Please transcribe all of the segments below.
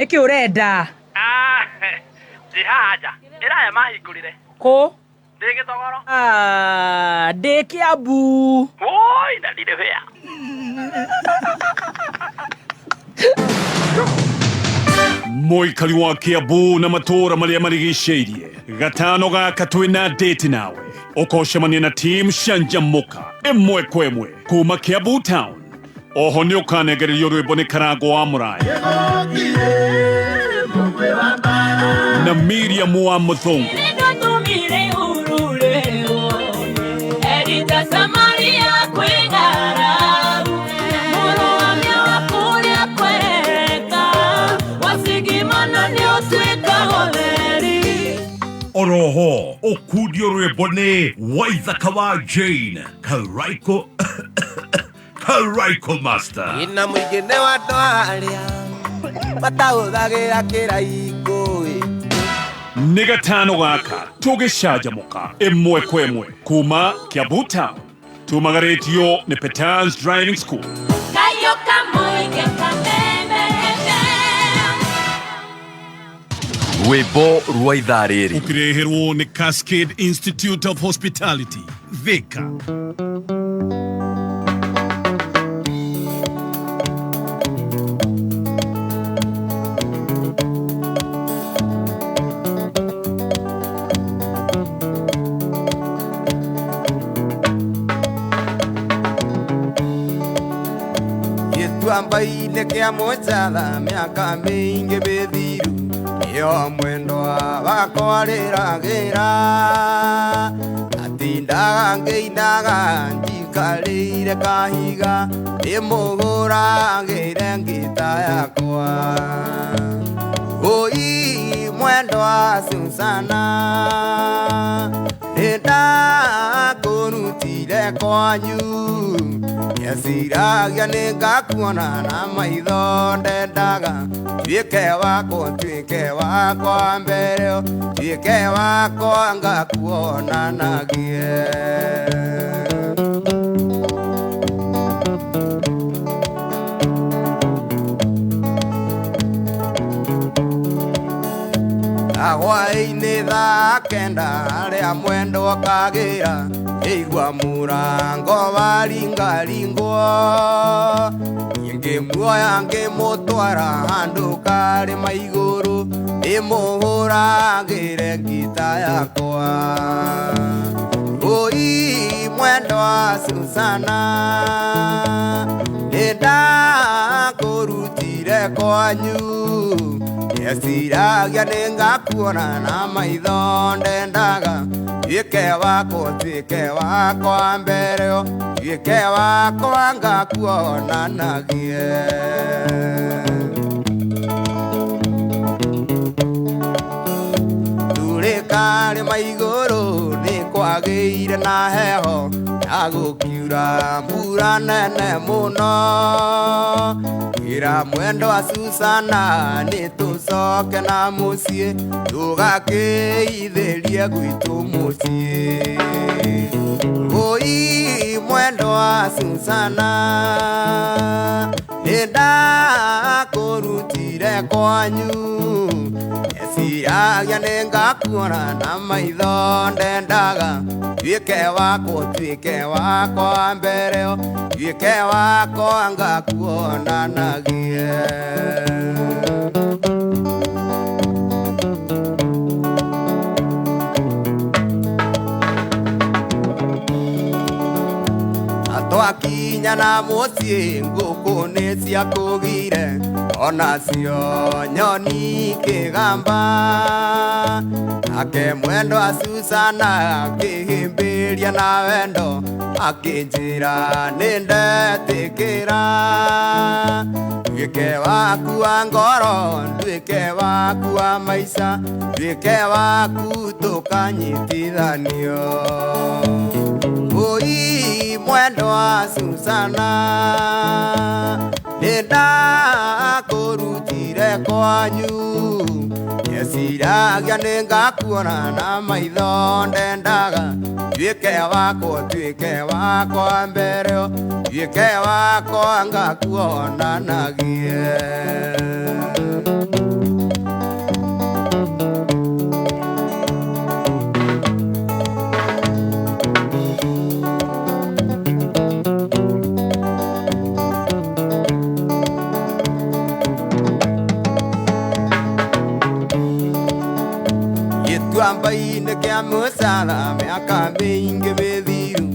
Eki urenda? Jihaja. Ira ya mahingurire. Ko? Ndege togoro. De Kiambu. Oi, na ndire fea. Moikari wa Kiambu na matora maria marigiceirie. Gatano gaka twina date nawe. Ukoshemania na team Shanjamuka. Imwe kwemwe. Kuma Kiambu Town. Oho ni ukanegererio rwimbo ni Karago wa Muraya. Na Miriam wa Muthungu. Oroho, okudio rebone, waithakawa Jane, Karaiko, Karaiko Master. Ina mwigene wa doaria, mataudagira kiraiko. Ni gatano gaka, tugishajamuka, imwe kwemwe, kuma Kiambu Town. Tumagaretio ni Petans Driving School. Rwimbo rwa ithaa rĩrĩ Ukireherwo ni Cascade Institute of Hospitality, Thika. Yetuambaine kia mojala miaka mingi bethiru. Yo mwendo wako riragira atindaga ngeinaga njikarĩire kahiga ndĩmũgũragĩre ngita yakwa oi mwendo wa Susana ndakũrutire kwanyu yeciragia nĩngakuona na maitho ndendaga tuĩke wakwa mbere tuĩke wakwa ngakuonanagie hwaĩ-inĩ thaa kenda harĩa mwendo ũkagĩra ĩigua mũrango waringaringwo ngĩmuoya ngĩmũtwara handũ karĩma igũrũ ndĩmũhũragĩre ngita yakwa oi mwendo wa Susana nĩndakũrutire kwanyu yeciragia nĩngakuona na maitho ndendaga tuĩke wakwa mbere tuĩke wakwa ngakuonanagie turĩkarĩma igũrũ nĩkwagĩire na heho ya gũkiura mbura nene mũno ira mwendo wa Susana nĩtũcoke na mũciĩ tũgakĩithĩrie gwitũ mũciĩ oi mwendo wa Susana nĩndakũrutire kwanyu yeciragia nĩngakuona na maitho ndendaga tuĩke wakwa mbere tuĩke wakwa ngakuonanagie atwakinya na mũciĩ ngũkũ nĩciakũgire onacio nyoni kĩgamba ake mwendo wa Susana akĩhĩmbĩria na wendo akĩnjĩra nĩndetĩkĩra nduĩke waku wa ngoro nduĩke waku wa maica nduĩke waku tũkanyitithanio oi mwendo wa Susana nĩndakũrutire kwanyu yeciragia nĩngakuona na maitho ndendaga tuĩke wakwa mbere tuĩke wakwa ngakuonanagie Gĩtũamba-inĩ kĩa mũcara mĩaka mĩingĩ mĩthiru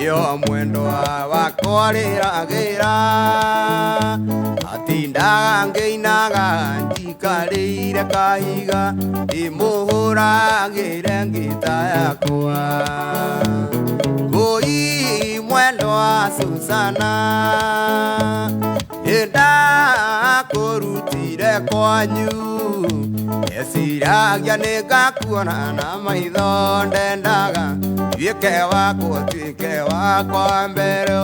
ĩyo mwendwa wakwa rĩragĩra atindaga ngĩinaga njikarĩire kahiga ndĩmũhũragĩre ngĩta yakwa ngũi mwendwa Susana ndakũrutire kwanyu eciragia nĩngakuona na maitho ndendaga tuĩke wakwa mbere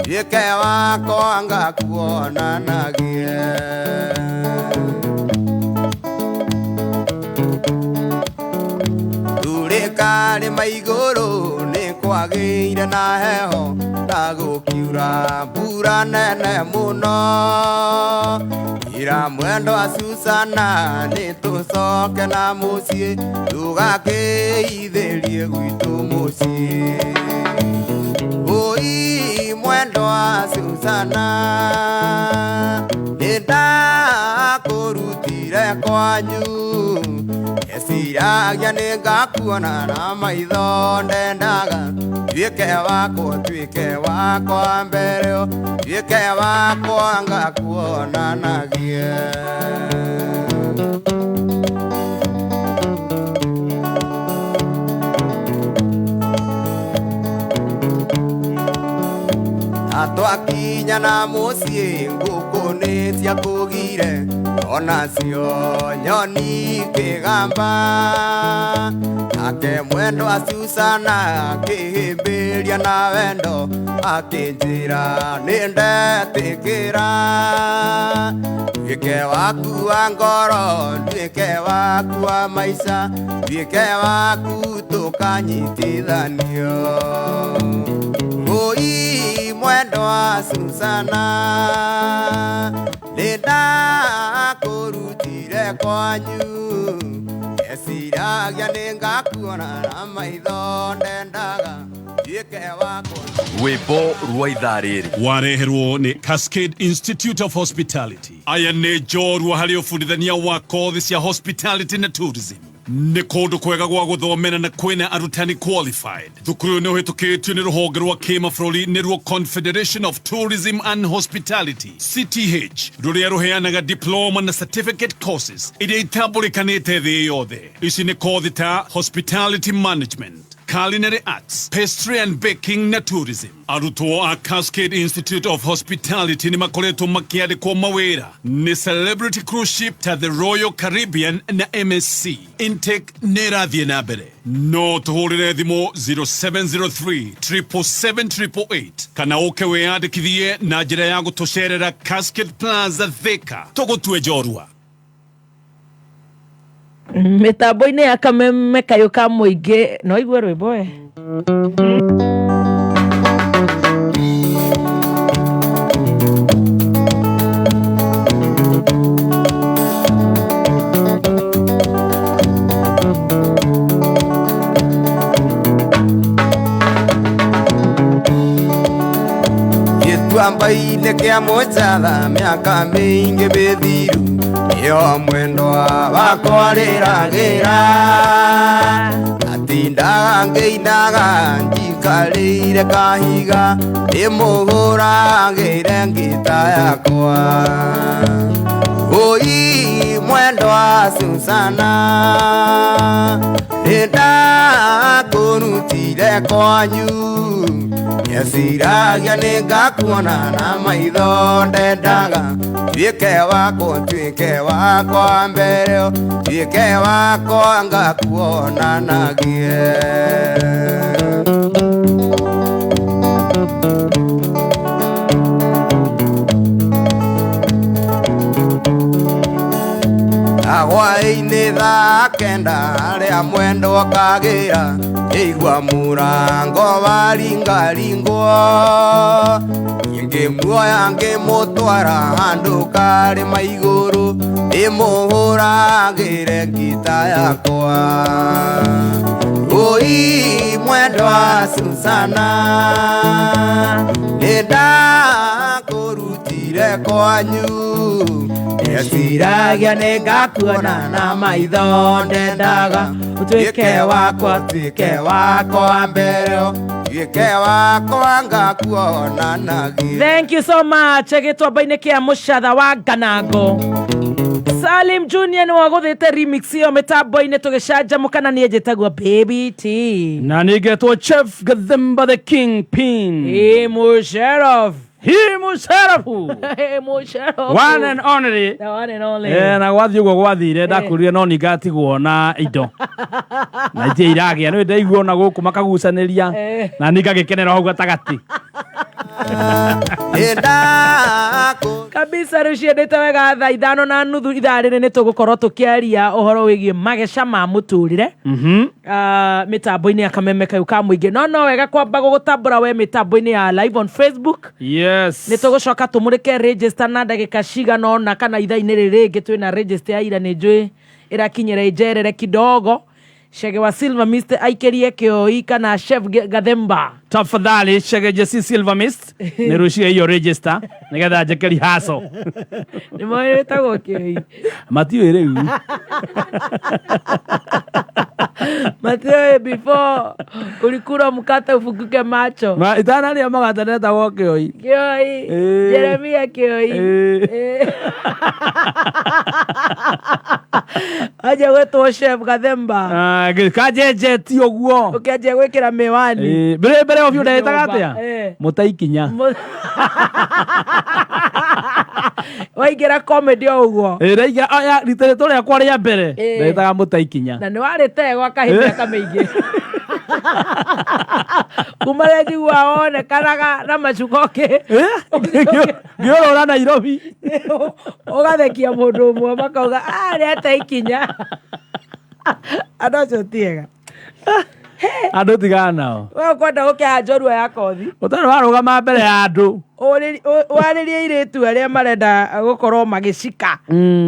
tuĩke wakwa ngakuonanagie turĩkarĩma igũrũ nĩkwagĩire na heho na gũkiura mbura nene mũno ira mwendwa Susana nĩtũcoke na mũciĩ tũgakĩithĩrie gwitũ mũciĩ oi mwendwa Susana nĩndakũrutire kwanyu eciragia nĩngakuona na maitho ndendaga tuĩke wakwa mbere tuĩke wakwa ngakuonanagie atwakinya na mũciĩ ngũkũ nĩciakũgire onacio nyoni kĩgamba ake mwendwa Susana akĩhĩmbĩria na wendo akĩnjĩra nĩndetĩkĩra nduĩke waku wa ngoro nduĩke waku wa maica nduĩke waku tũkanyitithanio oi mwendwa Susana nĩndakũrutire kwanyu eciragia nĩngakuona na maitho ndendaga tuĩke wakwa Rwĩmbo rwa ithaa rĩrĩ wareherwo nĩ Cascade Institute of Hospitality. Aya nĩ njorua harĩ ũbundithania wa kothi cia hospitality na tourism. Nĩ kũndũ kwega gwa gũthomera na kwĩna arutani qualified. Thukuru nĩ ũhĩtũkĩtio nĩ rũhonge rwa kĩmabũrũri nĩruo Confederation of Tourism and Hospitality CTH, rũrĩa rũheanaga diploma na certificate courses iria itambũrĩkanĩte thĩ yothe. Ici nĩ kothi ta hospitality management, culinary arts, pastry and baking na tourism. Arutwo a Cascade Institute of Hospitality nĩ makoretwo makĩandĩkwo mawĩra nĩ Celebrity Cruise Ship ta the Royal Caribbean na MSC. Intake nĩ ĩrathiĩ na mbere. No tũhũrĩre thimũ 0703 777 kana ũke wĩyandĩkithie na njĩra ya gũtũcerera Cascade Plaza Thika. Tũgũtue njorua. Mĩtambo-inĩ ya kameme kayũ ka mũingĩ no igue rwĩmbo Gĩtũamba-inĩ kĩa mũcara mĩaka mĩingĩ mĩthiru ĩyo mwendwa wakwa rĩragĩra atindaga ngĩinaga njikarĩire kahiga ndĩmũhũragĩre ngĩta yakwa oi mwendwa Susana nĩndakũrutire kwanyu eciragia nĩngakuona na maitho ndendaga tuĩke wakwa mbere tuĩke wakwa ngakuonanagie hwaĩ-inĩ thaa kenda harĩa mwendwa kagĩra ĩigua mũrango waringaringwo ngĩmuoya ngĩmũtwara handũ karĩma igũrũ ndĩmũhũragĩre ngita yakwa oi mwendwa Susana nĩndakũrutire kwanyu eciragia nĩngakuona na maitho ndendaga tuike wako wa mbere tuike wako ngakuona nagi. Thank you so much. Egitwa baine kia muchatha wa Ganango. Salim Junior ni waguthite remix yo mitambo-ini tugicanjamukana ni njitagwo Baby T. Na nigetwo Chef Gathemba the Kingpin. He Musharraf. He Musharafu. He Musharraf. One and only. The one and only. Na gwathi ugo gwathire ndakurire no ningatigwo na indo. Na itie iragia no ndaigwo na guku makagucaniria na ningagikenera hau gatagati. Kabisa ruciendete wega thaa 5:30 ithaa rĩrĩ nĩ tũgũkorwo tũkĩaria ũhoro wĩgiĩ mageca ma mũtũrĩre mĩtambo-inĩ ya kameme kau ka mũingĩ no wega kwamba gũgũtambũra we mĩtambo-inĩ ya live on Facebook. Yes. Nĩ tũgũcoka tũmũrĩke register na ndagĩka cigana ũna kana ithaa-inĩ rĩrĩ rĩngĩ twĩna register ya ira nĩ njũĩ ĩrakinyĩra njerere kidogo. Shege wa Silver Mist aikerie kioi kana Chef Gathemba. Tafadhali Shege Jesse Silver Mist nirushie hiyo register nigetha njekeri haso. Ni moyo tago kioi. Matio rĩu. Matio before ulikula mkate ufukuke macho. Itana ni magata neta wo kioi. Kioi. Jeremia kioi. Aje wetu Chef Gathemba. Kajeje ti oguo. Ukiaje gwikira miwani. Mbere ovyo ndetaga atia. Mutaikinya. Waigira comedy oguo. Raiga aya riteto ria kwa ria mbere. Ndetaga mutaikinya. Na ni warite gwa kahinda kamaingi. Kumare njigua one karaga na macukoke. Ngiorora Nairobi. Ugathekia mundu umwe makauga rete ikinya. Adacho tiega. Andu tigana nao. Wewe kwenda gukia njorua ya kothi. Utari warugama mbere ya andu. Waririe iritu aria marenda gukorwo magicika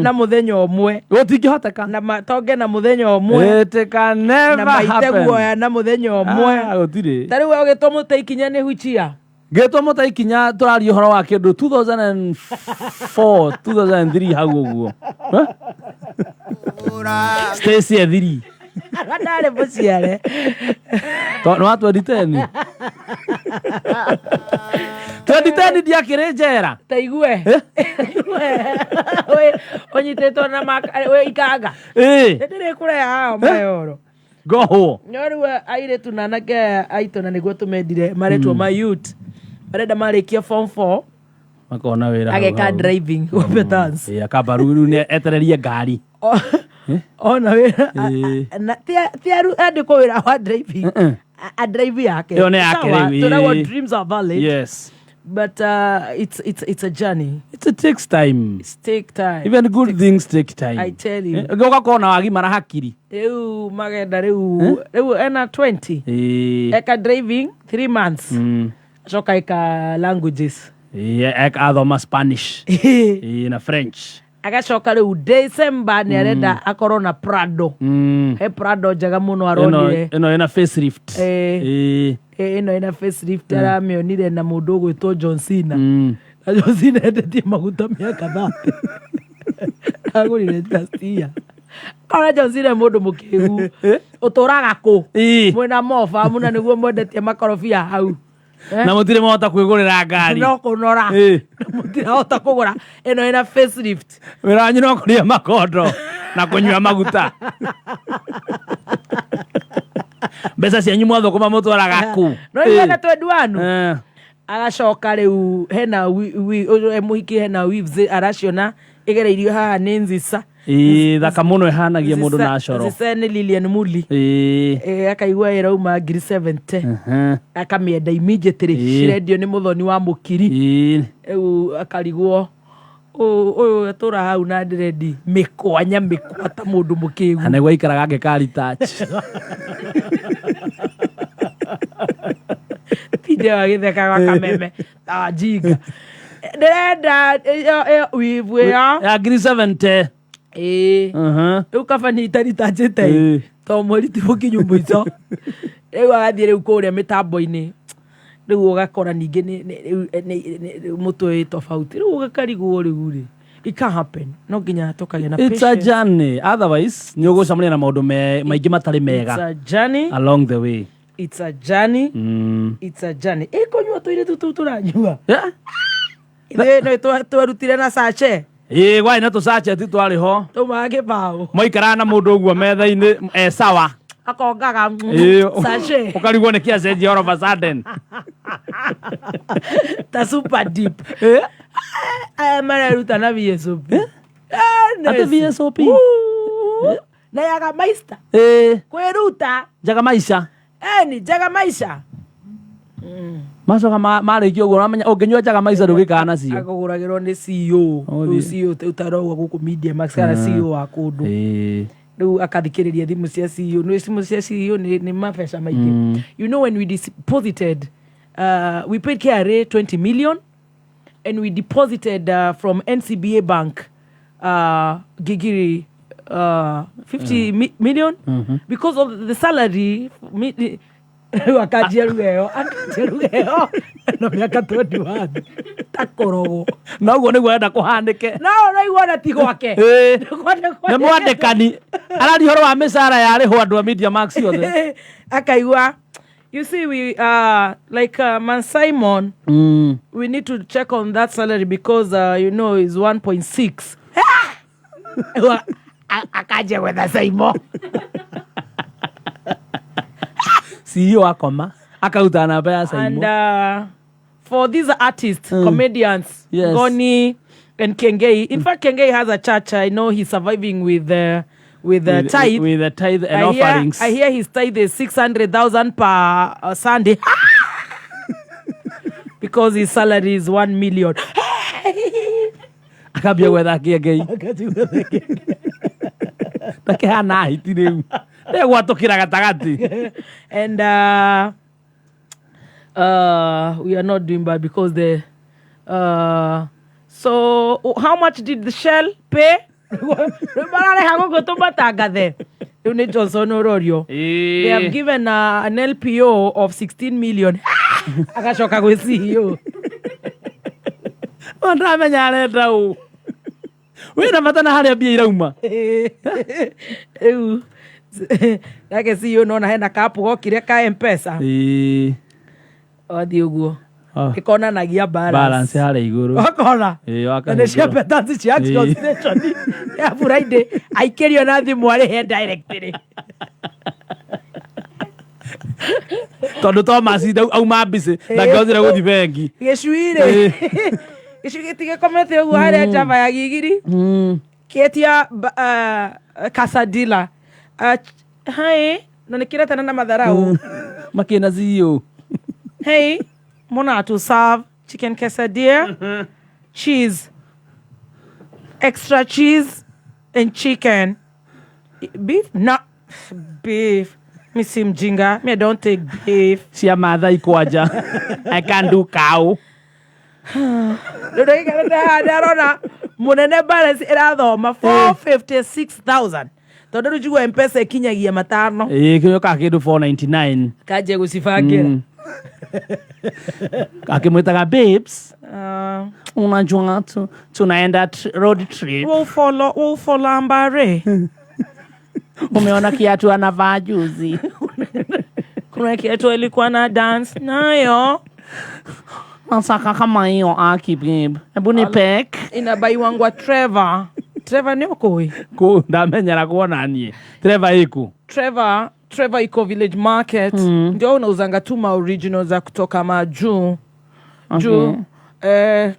na muthenya umwe. Gutingihoteka. Na matonge na muthenya umwe. It can never na maite happen. guoya na muthenya umwe. Gutire. Tari wewe ugitwo mutaikinya ni huchia. Getwo mutaikinya turari uhoro wa kindu 2004 2003 hau uguo. Stacy Ethiri. Ndale buciare. No watu editeni. Editeni diakire njera. Taigue. We onyiteto na we ikanga. Ndire kure hao mayoro. Goho. Nyorwa aire tunanake aitona niguo tumendire maretwo ma youth. Barenda marikia form 4. Makona wira. Ageka driving competence. Akabaru ne etereria ngari. Ona wira. Na tiaru andiko wira wa driving. A drive yake. Yo ne yake. Tuna dreams are valid. Yes. But it's a journey. It takes time. It takes time. Even good things take time. I tell you. Goka kona wagi mara hakiri. Reu magenda reu ena 20. Eka driving 3 months. Shoka eka languages. Eka athoma Spanish. Na French. Agacoka reu December ni arenda akorwo na Prado. He Prado njega muno aronire. Eno ena facelift. Eno ena facelift aramionire na mundu gwitwo John Cena. Na John Cena endetie maguta miaka 30. Agurire Tastia. Kora John Cena mundu mukigu. Uturaga ku. Mwena mofa muna niguo mwendetie makorofia hau. Na mutire mohota kwigurira ngari. No kunora. Mutire hota kugura. Eno ena facelift. Wira wanyu no kuria makondo na kunywa maguta. Mbeca cianyu mwathũkũma mũtwaraga ku. No iwega twendwanu. Agacoka rĩu hena mũhiki hena weaves araciona igereirio haha nĩ Nzisa. Thaka mũno ihanagia mũndũ na coro. Nzisa nĩ Lilian Muli. Akaigua ĩrauma 70. Akamĩenda immediately. Cirendio nĩ mũthoni wa mũkiri. Rĩu akarigwo ũyũ atũra hau na ndiredi mĩkwanya mĩkwata mũndũ mũkĩgu. Na nĩguo aikaraga angĩkari touch. Tinde wagĩtheka gwa kameme ta jinga. Ndĩrenda wivu ya 70. Rĩu kabani itaritanjĩte to mweri tibukinyu mũico. Rĩu agathiĩ rĩu kũrĩa mĩtambo-inĩ. Rĩu ũgakora ningĩ nĩ mũtwe tofauti. Rĩu ũgakarigwo rĩu rĩ. it can't happen. No ginya toka yana It's a journey. Otherwise, nyogo samani na maundu maigi matari mega. It's a journey. Along the way. It's a journey. It's a journey. Eko nyua toire turanyua. Yeah. Ide no twarutire na sache. Wai na to sache ti twari ho. Tumage bao. Moikara na mundu guo metha-ini sawa. Akongaga sache. Ukarigwo ni kia senji all of a sudden. Ta super deep. Mara ruta na VSOP. Ate VSOP. Na yaga maista. Kweruta. Jaga maisha. Ni jaga maisha. Macoka marĩkio ũguo ũramenya ũngĩnyua jaga maisha ndũgĩkaga nacio. Akagũragĩrwo nĩ CEO. CEO utarauga gũkũ Media Max kana CEO wa kũndũ. Rĩu akathikĩrĩria thimũ cia CEO. No thimũ cia CEO nĩ mabeca maingĩ. You know when we deposited, we paid KRA 20 million and we deposited from NCBA Bank Gigiri 50 million because of the salary. Akajerugeyo no miaka 21 takorogo na uguo niguo enda kuhanike no raigua ti gwake nĩ mwandĩkani arari horo wa mĩcara yarĩhwo andũ a Media Max yothe akaigua. You see, we like Man Simon, we need to check on that salary because you know is 1.6. Akaje with the Simon. CEO akoma akauta namba ya Simon. And for these artists, comedians, yes. Goni and Kengei. In fact, Kengei has a church. I know he's surviving with tithe. With the tithe and offerings. I hear his tithe is 600,000 per Sunday. Because his salary is 1 million. Akabia gwetha Kengei. Takehana hiti rĩu. Gwatũkĩra gatagati. And we are not doing bad because so how much did the Shell pay? They have given an LPO of 16 million. Akashoka go CEO. Ndamenya arenda u. Wĩna matana harĩa mbia irauma. Like CEO no na hena kapu gokire ka M-Pesa. Othi uguo. Ikona nagia balance harĩa igũrũ. Akona. Wakana. Cia petansi cia constitution. Ya Friday aikirio na thimu ari he directly. Tondũ Thomas auma mbici ndangĩhotire gũthiĩ bengi. Gĩcuire. Gĩcuire tigekomete ũguo harĩa Java ya Gigiri. Kietia Casadilla. Hi, no nikireta na madharau. Makina CEO. Hey, mona to serve chicken quesadilla, cheese, extra cheese, and chicken. Beef? No, beef. Missy Mjinga. Me don't take beef. Cia matha ikwaja. I can't do cow. Darona, munene balance irathoma 456,000. Tondu rujugwa M-Pesa ikinyagia matano. Kĩyo ka kĩndũ 499. Kaje gusifagira. Akimwitaga babes. Unajua tunaenda road trip. We'll follow ambare. Umeona kiatu anavaa juzi. Kuna kiatu alikuwa na dance nayo. Masaka kama hiyo aki babe. Hebu ni pack. Inabai wangu Trevor. Trevor ni ukoi. Ndamenyera kuona nie. Trevor iku. Trevor iko Village Market. Ndio unauzanga tu ma originals za kutoka majuu. Juu.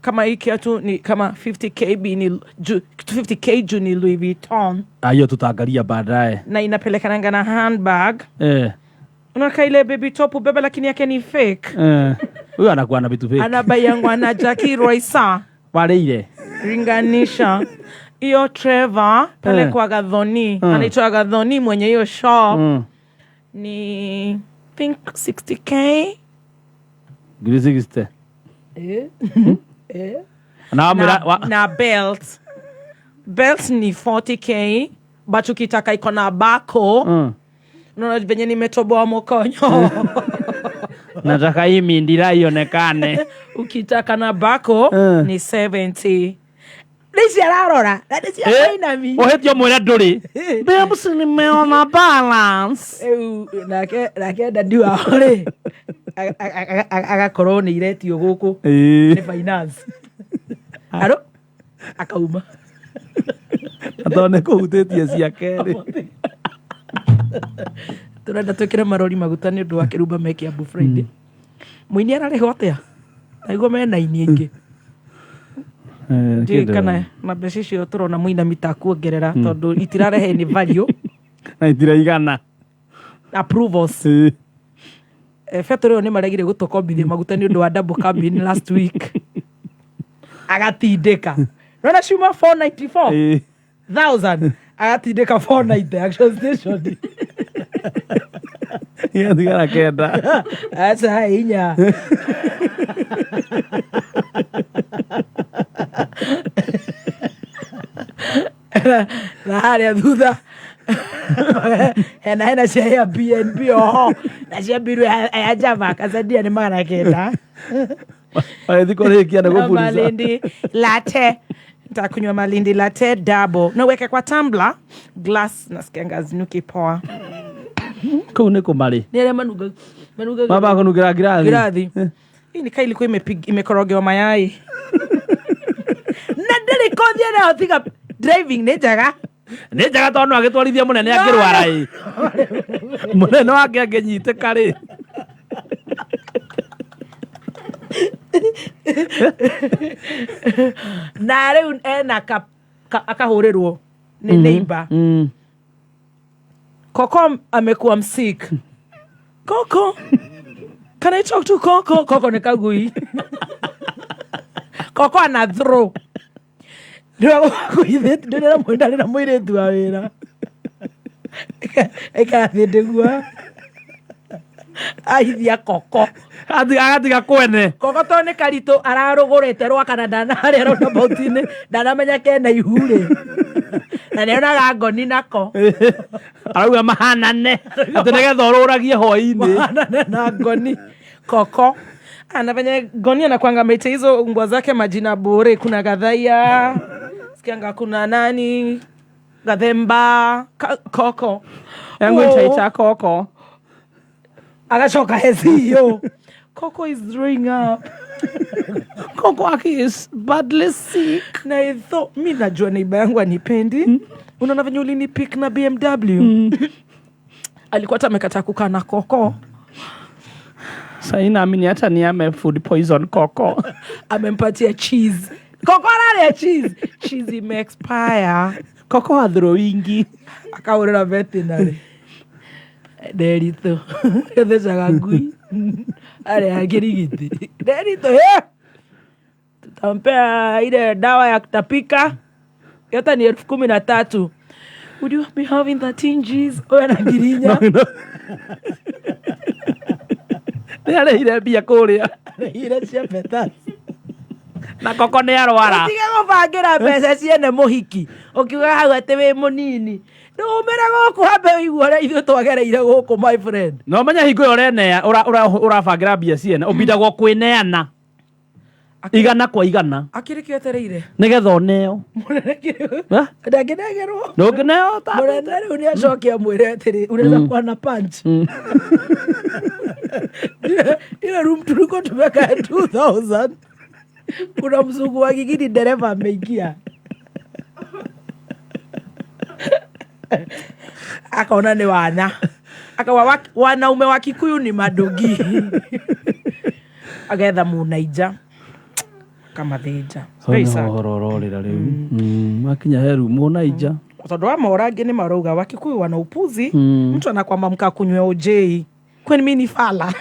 Kama hii kiatu ni kama 50 kb ni 50 kg ni Louis Vuitton. Hiyo tutaangalia baadaye. Na inapelekananga na handbag. Unaka ile baby top bebe lakini yake ni fake. Huyo anakuwa na vitu fake. Anabai yangu ana Jackie Roysa. Wale ile. Ringanisha. Iyo Trevor pale kwa Gadhoni. Anaitwa Gadhoni mwenye hiyo shop. Ni think 60k. Giri 60. Na belt. Belt ni 40k. But ukitaka iko na bako. Unaona venye nimetoboa mkonyo. Nataka hii mindira ionekane. Ukitaka na bako ni 70. Nisi ararora. Nisi aina mi. Ohetio mwera nduri. Babes nimeona balance. Nake dadi wa ore. Agakorwo nĩ iretio gũkũ nĩ finance. Aro akauma. Atone kũhutĩtie cia kerĩ. Turenda twĩkĩre marori maguta nĩ ũndũ wa kĩrumba me Kiambu Friday. Mũini ararĩhwo atĩa? Naiguo mena ini ingĩ. Kana na mbeca icio tũrona mũinami ta kuongerera tondũ itirarehe ni value na itiraigana approvals. Fetoro nĩ maregire gũtũkombithia maguta nĩ ũndũ wa double cabin last week. Agatindĩka. Rona ciuma 494,000. Agatindĩka 490 action station. Thigara kenda. Aca inya. Na harĩa thutha hena cia BNB oho na cia biru ya Java kasadia nĩ 900. Thikũrĩkia na gũbũrica Malindi latte. Nitakunywa Malindi latte double. Na weke kwa tumbler glass na skenga zinuki poa. Kũu nĩ kũmarĩ. Nĩ arĩa manuga Baba kũnugĩra ngirathi. Hii ni kaili kwa imekorogewa mayai. Na ndĩrĩ kothia na otiga driving nĩ njega. Nĩ njega tondũ agĩtwarithia mũnene akĩrwara ĩ. Mũnene wake angĩnyitĩka rĩ. Na rĩu ena akahũrĩrwo nĩ neighbor. Coco amekuwa msick. Coco, can I talk to Coco? Coco ni kagui. Coco ana throw. Ndio kuithe ndio mwendani na mwiretu wa wira. Eka thindegua. Aithia Coco. Agatiga kwene. Coco to nĩ karitũ ararũgũrĩte rwa Canada na harĩa rona bauti-inĩ ndanamenya kena ihurĩ. Na nĩonaga ngoni nako. Arauga mahanane. Atĩ nĩgetha ũrũragie hwaĩ-inĩ. Mahanane na ngoni. Coco anafanya ngoni anakuanga ameita hizo mbwa zake majina bure. Kuna Gadhaia, sikianga kuna nani, Gathemba, Coco. Yangu itaita Coco. Agachoka hezio. Coco is throwing up. Coco is badly sick. Na itho, mi najua neighbor yangu anipendi. Unaona venye ulinipick na BMW. Alikuwa hata amekataa kukaa na Coco. Sasa inaamini hata ni ame food poison Coco. Amempatia cheese. Coco anale cheese. Cheese ime expire. Coco adhrowingi. Akaurira veterinary. Derito. Etheshaga ngui. Ale agirigiti. Derito he. Tutampea ile dawa ya kutapika. Yote ni 13,000. Would you be having 13 G's? Oya na girinya. Nĩarĩ irembia kũrĩa. Ire cia peta. Na Coco nĩ arwara. Tiga gũbangĩra mbeca ciene mũhiki. Ũkiuga hau atĩ wĩ mũnini. Ndũmĩra gũkũ hambe ũigua ũrĩa ithuĩ twagereire gũkũ my friend. No menya hingo ĩyo ũrenea ũrabangĩra mbia ciene ũbindagwo kwĩneana. Igana kwa igana. Akĩrĩkio etereire. Nĩgetha ũneo. Ndangĩnegerwo. Ndũngĩneo ta. Mũnene rĩu nĩ acokia mwĩre atĩrĩ unaweza kuwa na punch. Ile room tulikuwa tumeka 2,000. Kuna mzungu wa Gigiri dereva ameingia. Akaona ni wana. Akawa wanaume wa Kikuyu ni madogi. Agetha munaija. Kama theja. Horororera rĩu. Makinya heru munaija. Tondũ wa morangi nĩ marauga wa Kikuyu wana upuzi. Mtu anakwamba mkakunywe OJ. Kwani mimi ni fala.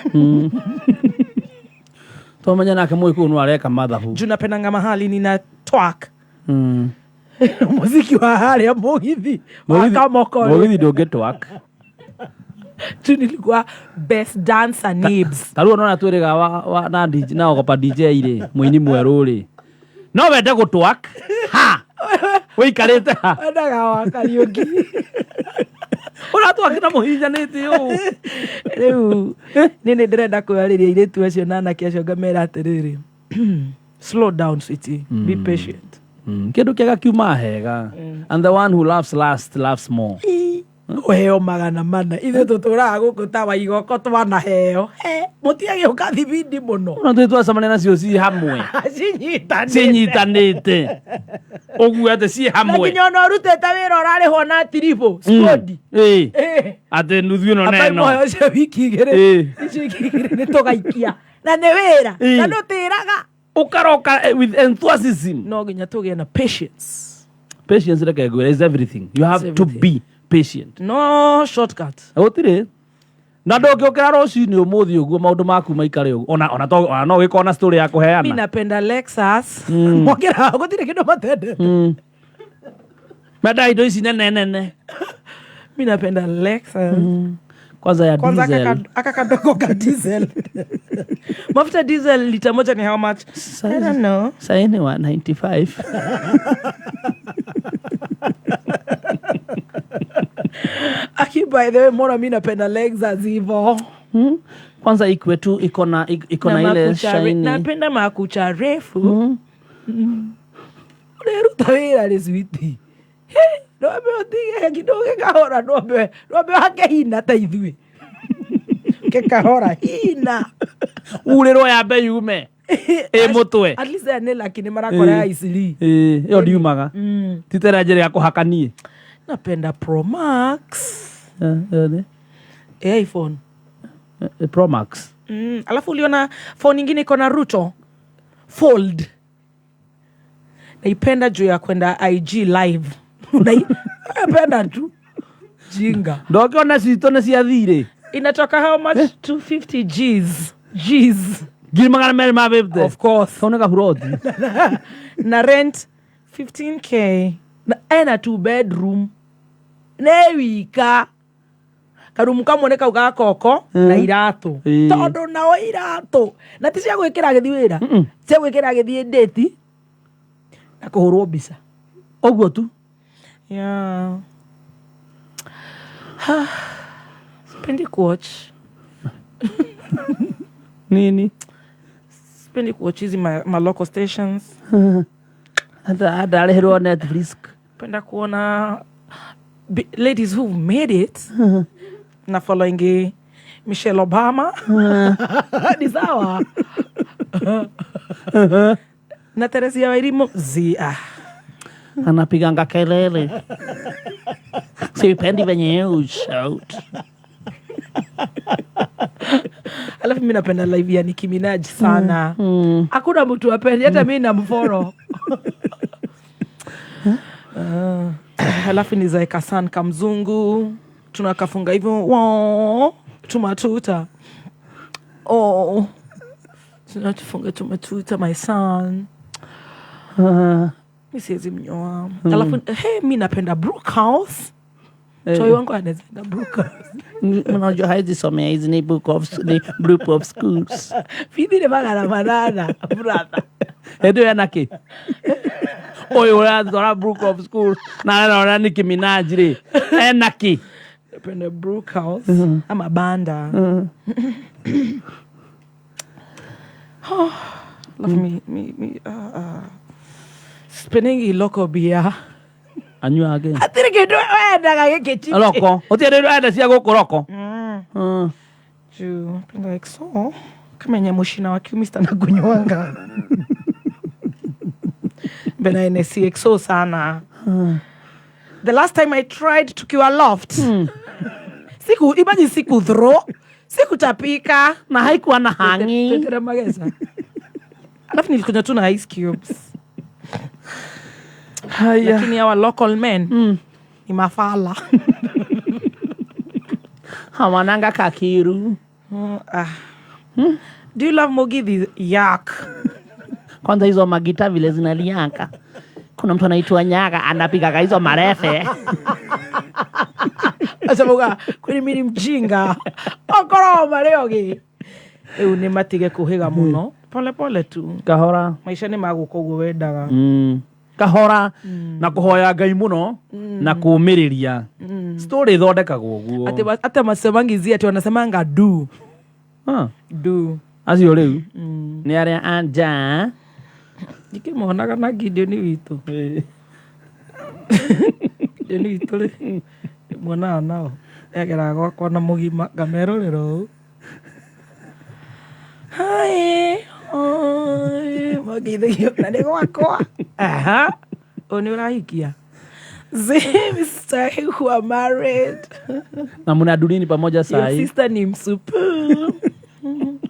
Tomanya nake mũi no areka mathabu. Juu napendanga mahali nina twerk. Muziki wa harĩa Mũgithi. Mũgithi ndũngĩtwerk. Juu nilikuwa best dancer nibs. Tarũ unaona twĩrĩga wa na DJ na ogopa DJ ire mũini mwerũ ri. No wende gũtwerk. Ha. Wĩikarĩte ha. Wendaga wa Kariuki. Ũratwaka na mũhinjanĩte ũũ. Rĩu nĩ ndĩrenda kwĩarĩria airĩtu acio na anake acio ngamera atĩrĩrĩ. Slow down sweetie. Be patient. Kindu kiega kiuma hega. And the one who laughs last laughs more. Heo magana mana. Ithe tuturaga guku tawa igoko twana heo. Mutiage ukathibindi muno. No twetwa samane nacio ci hamwe. Cinyitanite. Ogu ate ci hamwe. Nakinyo no rutete wira urari hona triple squad. Ate nuthu no neno. Ate moyo cio wiki igere. Icio igere ni tugaikia. Na ne wira. Na nutiraga. Ukaroka with enthusiasm. No ginya tugie na patience. Patience is everything. You have to be patient. No shortcut. Otire. Na ndoke ukira rocini umuthi uguo maundu maku maikare uguo. Ona no gikona story ya kuheana. Mimi napenda Lexus. Mokira gutire kindu matende. Meda indo ici nene. Mimi napenda Lexus. Kwanza ya diesel. Aka kadogo ka diesel. Mafuta diesel lita moja ni how much? I don't know. Sai ni 195. Aki by the way mora mimi napenda Lexus hivyo. Kwanza ikwetu iko na ile shine. Napenda makucha refu. Leruta wira ni sweetie. Nobe otige kidogo kahora nobe hake hina ta ithui. Ke kahora hina. Urero ya be yume. Mutwe. At least ane lakini marakora ya isili. Yo diumaga. Titera njere ya kuhakanie. Napenda Pro Max. iPhone. Pro Max. Alafu uliona phone nyingine iko na Ruto. Fold. Naipenda juu ya kwenda IG live. Naipenda tu. Jinga. Ndokiona citone cia thire. Inatoka how much? 250 G's. Giri magana meri mabebte. Of course. Kauneka huroti. Na rent 15k. Na 2 bedroom. Newika. Karumu kamoneka ugakoko na irato. Todo nao irato. Na ti cia gwikira githi wira. Cia gwikira githi date. Na kuhurwo mbica. Oguo tu. Yeah. Spendi kuwatch. Nini? Spendi kuwatch hizi ma local stations. Ada alehero Netflix. Penda kuona ladies who made it. Na following Michelle Obama. Ni sawa. Na Teresia Wairimu zia. Anapiganga kelele. Sipendi venye ushout. Alafu mimi napenda live ya Nicki Minaj sana. Hakuna mtu apendi hata mimi namfollow. Alafu ni zaeka sana kamzungu. Tunakafunga hivyo. Wow. Tumatuta. Oh. Tunatufunga tumatuta my son. Misiezi mnyoa. Alafu mimi napenda Brookhouse. Choi wangu anapenda Brookhouse. Unajua haizisomea hizi ni group of schools. Fidile magana manana brother. Edo yanake. Oyo ora group of schools. Na ora Nicki Minaj ri. Enaki. Napenda Brookhouse ama banda. Love me spinning local beer. Anywa again. Atire kido enda gake chichi. Loko. Otire enda cia gukoroko. Ju like so. Kama nyamushina wa kiumista na gunywanga. Bena NCXO sana. The last time I tried tukiwa loft. Siku throw. Siku tapika. Na haikuwa na hangi. Tetera mageza. Alafu nilikunywa tu na ice cubes. Lakini our local men ni mafala. Hawananga kakiru. Do you love Mogithi? Yak. Kwanza hizo magita vile zinaliaka. Kuna mtu anaitwa Nyaga anapiga hizo marefe. Asabuga kwani mimi mjinga. Okoro mareogi. Ni matige kuhiga muno. Pole tu. Kahora. Maisha ni maguko guo wendaga. Kahora na kuhoya Ngai muno na kuumiriria. Story thondekagwo guo. Ate masemangizi ati wanasemanga do. Do. Acio riu. Ni aria anja. Nikimonaga na Gideon witũ. Gideon witũ rĩ. Mwana nao. Egera gwakwa na mũgima ngamerorera ũũ. Hi. Magithio na nĩ gwakwa. Aha. Oni urahikia. Mr. who are married. Na mnadu nini pamoja saa hii? Your sister ni Msupu.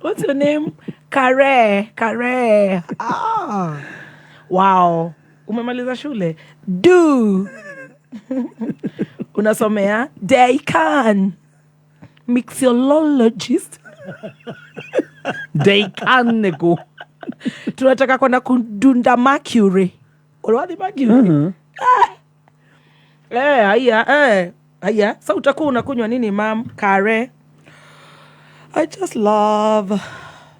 What's your name? Kare. Ah. Wow. Umemaliza shule? Do. Unasomea? Decan. Mixologist. Decan neko. Tunataka kwenda kudunda Mercury. Uliwathi Mercury? Haya. Sasa utakuwa unakunywa nini, ma'am? Kare. I just love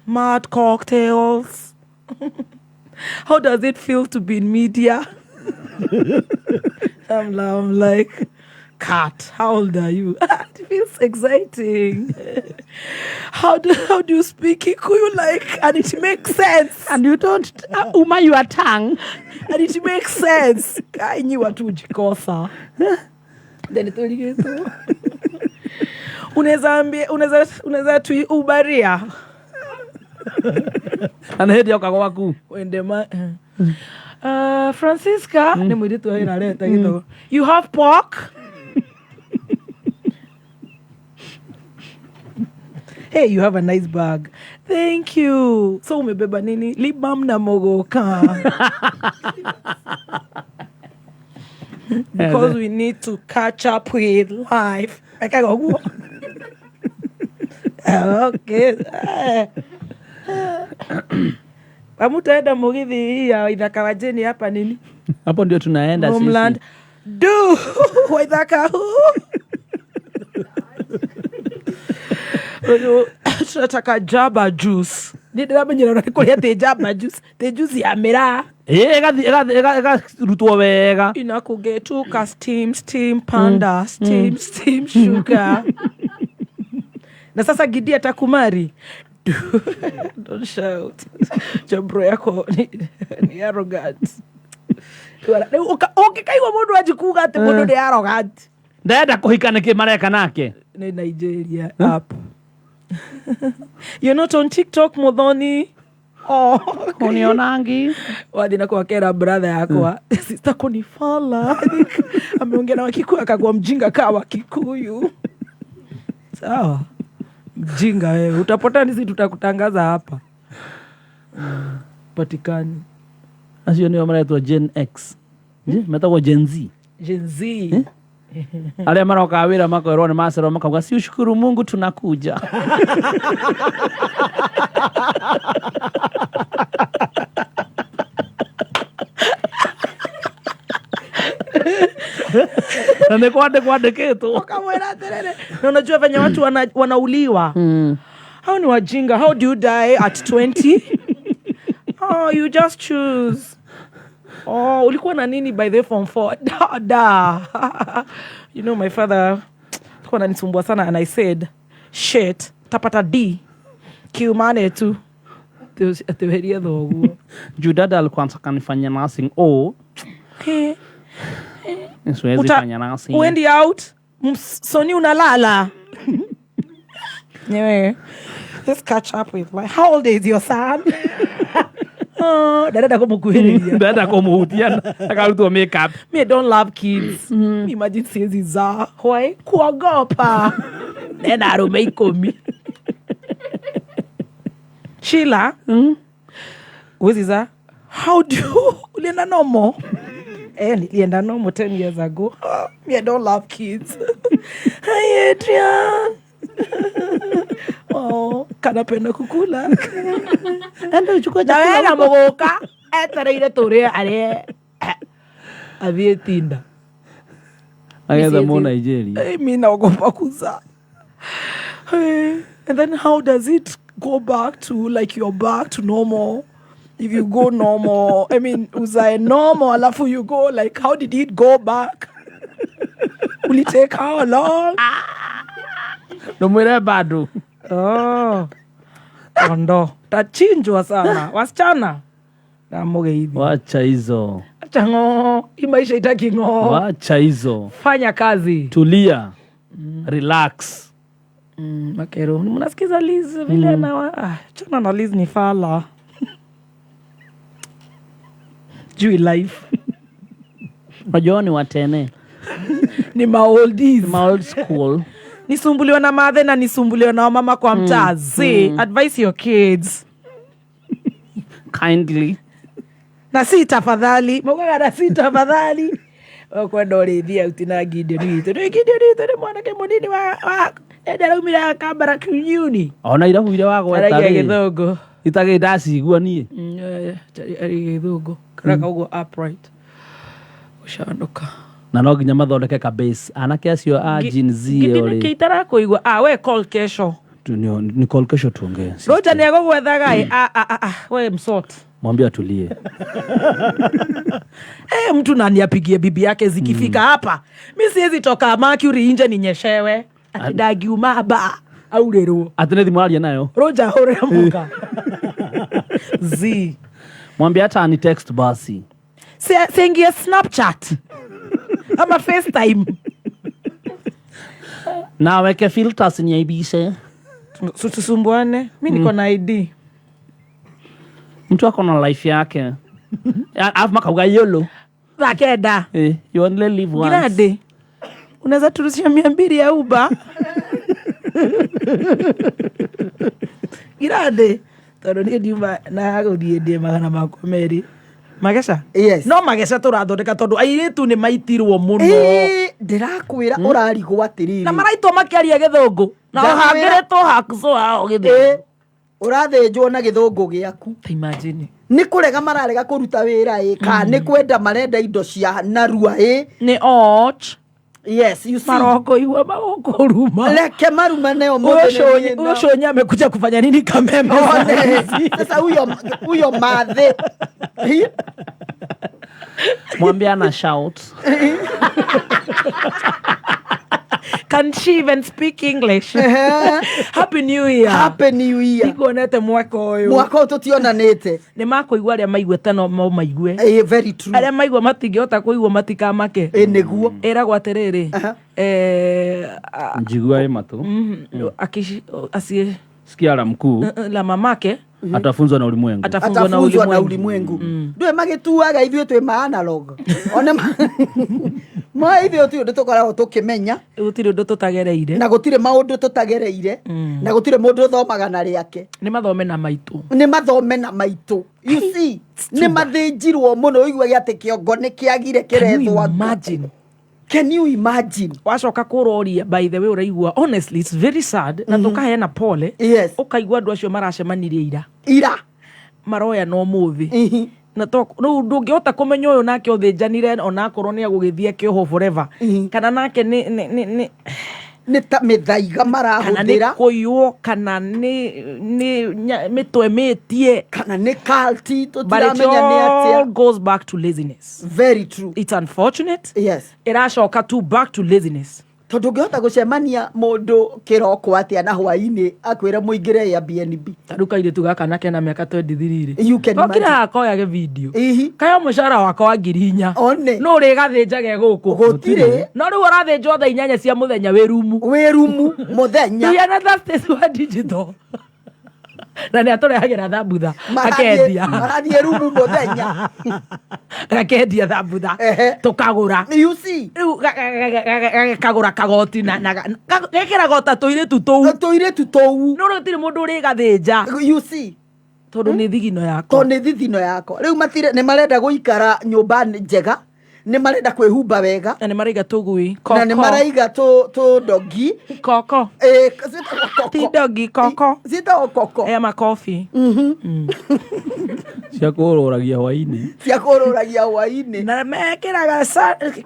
mad cocktails. How does it feel to be in media? I'm like, Kat, how old are you? It feels exciting. How do you speak Kikuyu like? And it makes sense. And you don't uma your tongue. And it makes sense. I knew what to jikosa. Then it only gets to. Unaweza tuiubaria. Anahedi yako waku. Wende Francisca, ni mwiditu wa inaleta kidogo. You have pork? Hey, you have a nice bag. Thank you. So umebeba nini? Lip balm na mogoka. Because we need to catch up with life. Okay. Pamutaenda mugithi ya Ithaka Wajeni hapa nini? Hapo ndio tunaenda sisi. Homeland. Wa Ithaka. Tunataka jaba juice. Ndio mwenye anakulia te jaba juice. Te juice ya mera. Ega rutwo wega. Inakugetuka steam panda, steam sugar. Na sasa Gidi atakumari. Don't shout. Jabro yako ni arrogant. Ukikaiwa mundu ajikuga ati mundu ni arrogant. Ndaenda kuhikana kimareka nake. Ni Nigeria app. You're not on TikTok, Modoni. Oh, unionangi. Wadi na kuwakera brother yako. Sister kunifala. Ameongea na Wakikuyu akagua mjinga kawa Kikuyu. Sawa. Mjinga wewe. Utapota nisi tutakutangaza hapa. Patikani. Asio ni wamanaitwa Gen X. Metawa Gen Z. Gen Z. Ale maroka awira makorone masero makawa si ushukuru Mungu tunakuja. Na kwade ketu. Wakamwera terere. Na unajua venye watu wanauliwa. Hao ni wajinga. How do you die at 20? Oh, you just choose. Oh, ulikuwa na nini by the form 4? Da. You know my father alikuwa ananisumbua sana and I said, shit, tapata D. Kiumane tu. Teweria thoguo. Judada alikuwa anataka nifanye nursing. Siwezi fanya nursing. Uendi out? Soni unalala. Anyway, let's catch up with how old is your son? Dada kumukuhiria. Dada kumuhutia. Akarutua makeup. Me, I don't love kids. Imagine siezi za. Why? Kuogopa. Nena arume ikomi. Sheila. Wezi za. How do you? Ulienda nomo? Nilienda nomo 10 years ago. Me, I don't love kids. Hi, Adrian. Oh, kanapenda kukula. Enda uchukua chakula. Na mogoka. Etereire tore are. Avie tinda. Ageza mo Nigeria. Mimi naogopa kuzaa. And then how does it go back to like you're back to normal? If you go normal, I mean, uzae normal, alafu you go like, how did it go back? Will it take how long? No mwere bado. Oh. Ondo. Tachinjwa sana. Wasichana. na mugeithia. Wacha hizo. Acha ng'o, hii maisha itaki ng'o. Wacha hizo. Fanya kazi. Tulia. Relax. Makero, mnasikiza Liz vile chana na Liz ni fala. Jui life. Unajua ni watene. Ni maoldies. Old school. Nisumbuliwa na madhe na nisumbuliwa na mama kwa mtaa. Advise your kids. Kindly. Na si tafadhali. Mwaga na si tafadhali. Kwenda urithia utina Gideon witu. Ni Gideon witu ni mwanake munini wa endera umira kambara kinyuni. Ona ira huire wagwa tari. Aragia githungu. Itage ndacigua nie. Aragia githungu. Karaka ugo upright. Ushanduka. Na no nginya mathondeke ka base. Anake acio a Gen Z ori. Githini kitara kuigua. We call kesho. Ni call kesho tuongee. Roja ni agogwethaga we msort. Mwambie atulie. Mtu nani apigie bibi yake zikifika hapa. Mimi siwezi toka Mercury nje ninyeshewe. Akidagiuma ba au rero. Atene thimu nayo. Roja hore muka. Z. Mwambie hata ni text basi. Sengie Snapchat. Ama FaceTime. Na weke filters ni ibise. Tusumbuane. Mimi niko na ID. Mtu ako na life yake. Alafu makauga yolo. Rakeda. You only live once. Girade. Unaweza turushia 200 ya Uber. Girade. Toro ni ndiuma na gudie die magana makwa meri. Magesha? Yes. No magesha turathondeka tondu airitu ni maitirwo muno. Ndirakwira urarigwo atiriri. Na maraitwo makiaria githungu. Na hangeretwo hakso hao githungu. Urathenjwo na githungu giaku. Imagine. Ni kurega mararega kuruta wira ka ni kwenda marenda indo cia narua ni och. Yes, you see. Maroko iwa magoko ruma. Leke maruma neo Usho nyame kuja kufanya nini kameme. Sasa huyo madhe. Mwambie ana shout. Can she even speak English? Happy New Year. Happy New Year. Igonete mwaka uyu. Mwaka uyu tutionanite. Ni makuigua aria maiguete no maigue. Very true. Aria maigua matingihota kuigua matikamake. Niguo. Eragwo atiriri. Njigua imatu. Asie sikia la mkuu. La mamake. Atafunzwa na ulimwengu. Atafunzwa na ulimwengu. Ndwe magituaga ithwe twe ma analog. One ma ithwe tu ndutokoragwo tukimenya. Gutire ndu tutagereire. Na gutire maundu tutagereire. Na gutire mundu thomaga na riake. Ni mathome na maitu. You see, ni mathinjirwo muno igwe giate kiongo ni kiagire kirethwa. Can you imagine? Wacoka kuroria by the way uraigua honestly it's very sad na tukaheana pole. Yes. Ukaigua andu acio maracemanirie ira maroya no muthi na to no ndungihota kumenya uyu nake uthinjanire ona akorwo ni agugithia kioho forever kana nake ni ta mithaiga marahuthira kana ni kuyo kana ni mitwe metie kana ni culti tutiramenya ni atia. All goes back to laziness. Very true. It's unfortunate. Yes. Iracoka tu back to laziness. Tondu ngihota gucemania mundu kiroko atia na hwaini akwira muingire Airbnb. Taruka ile tugaka nake na miaka 23. You can imagine. Okira akoya ge video. Kayo mushara wako wa 4,000. One. No rigathinjage guku. Gutire. No riu urathinjwo thaa 8 cia muthenya wi rumu. Muthenya. You are not that wa digital. Na ni aturehagira thambutha akendia. Marathie rumu muthenya. Akendia thambutha. Tukagura. You see. Riu kagura kagoti na gekira gota tuiretu tou. Tuiretu tou. No rutire mundu uri gathinja. You see. Tondu ni thigino yako. Riu matire ni marenda guikara nyumba njega. Ni marenda kwihumba wega. Na ni maraiga tugui. Na ni maraiga tu dogi. Koko. Ti dogi koko. Zita koko. Ma coffee. Cia kuroragia hwaini. Na mekiraga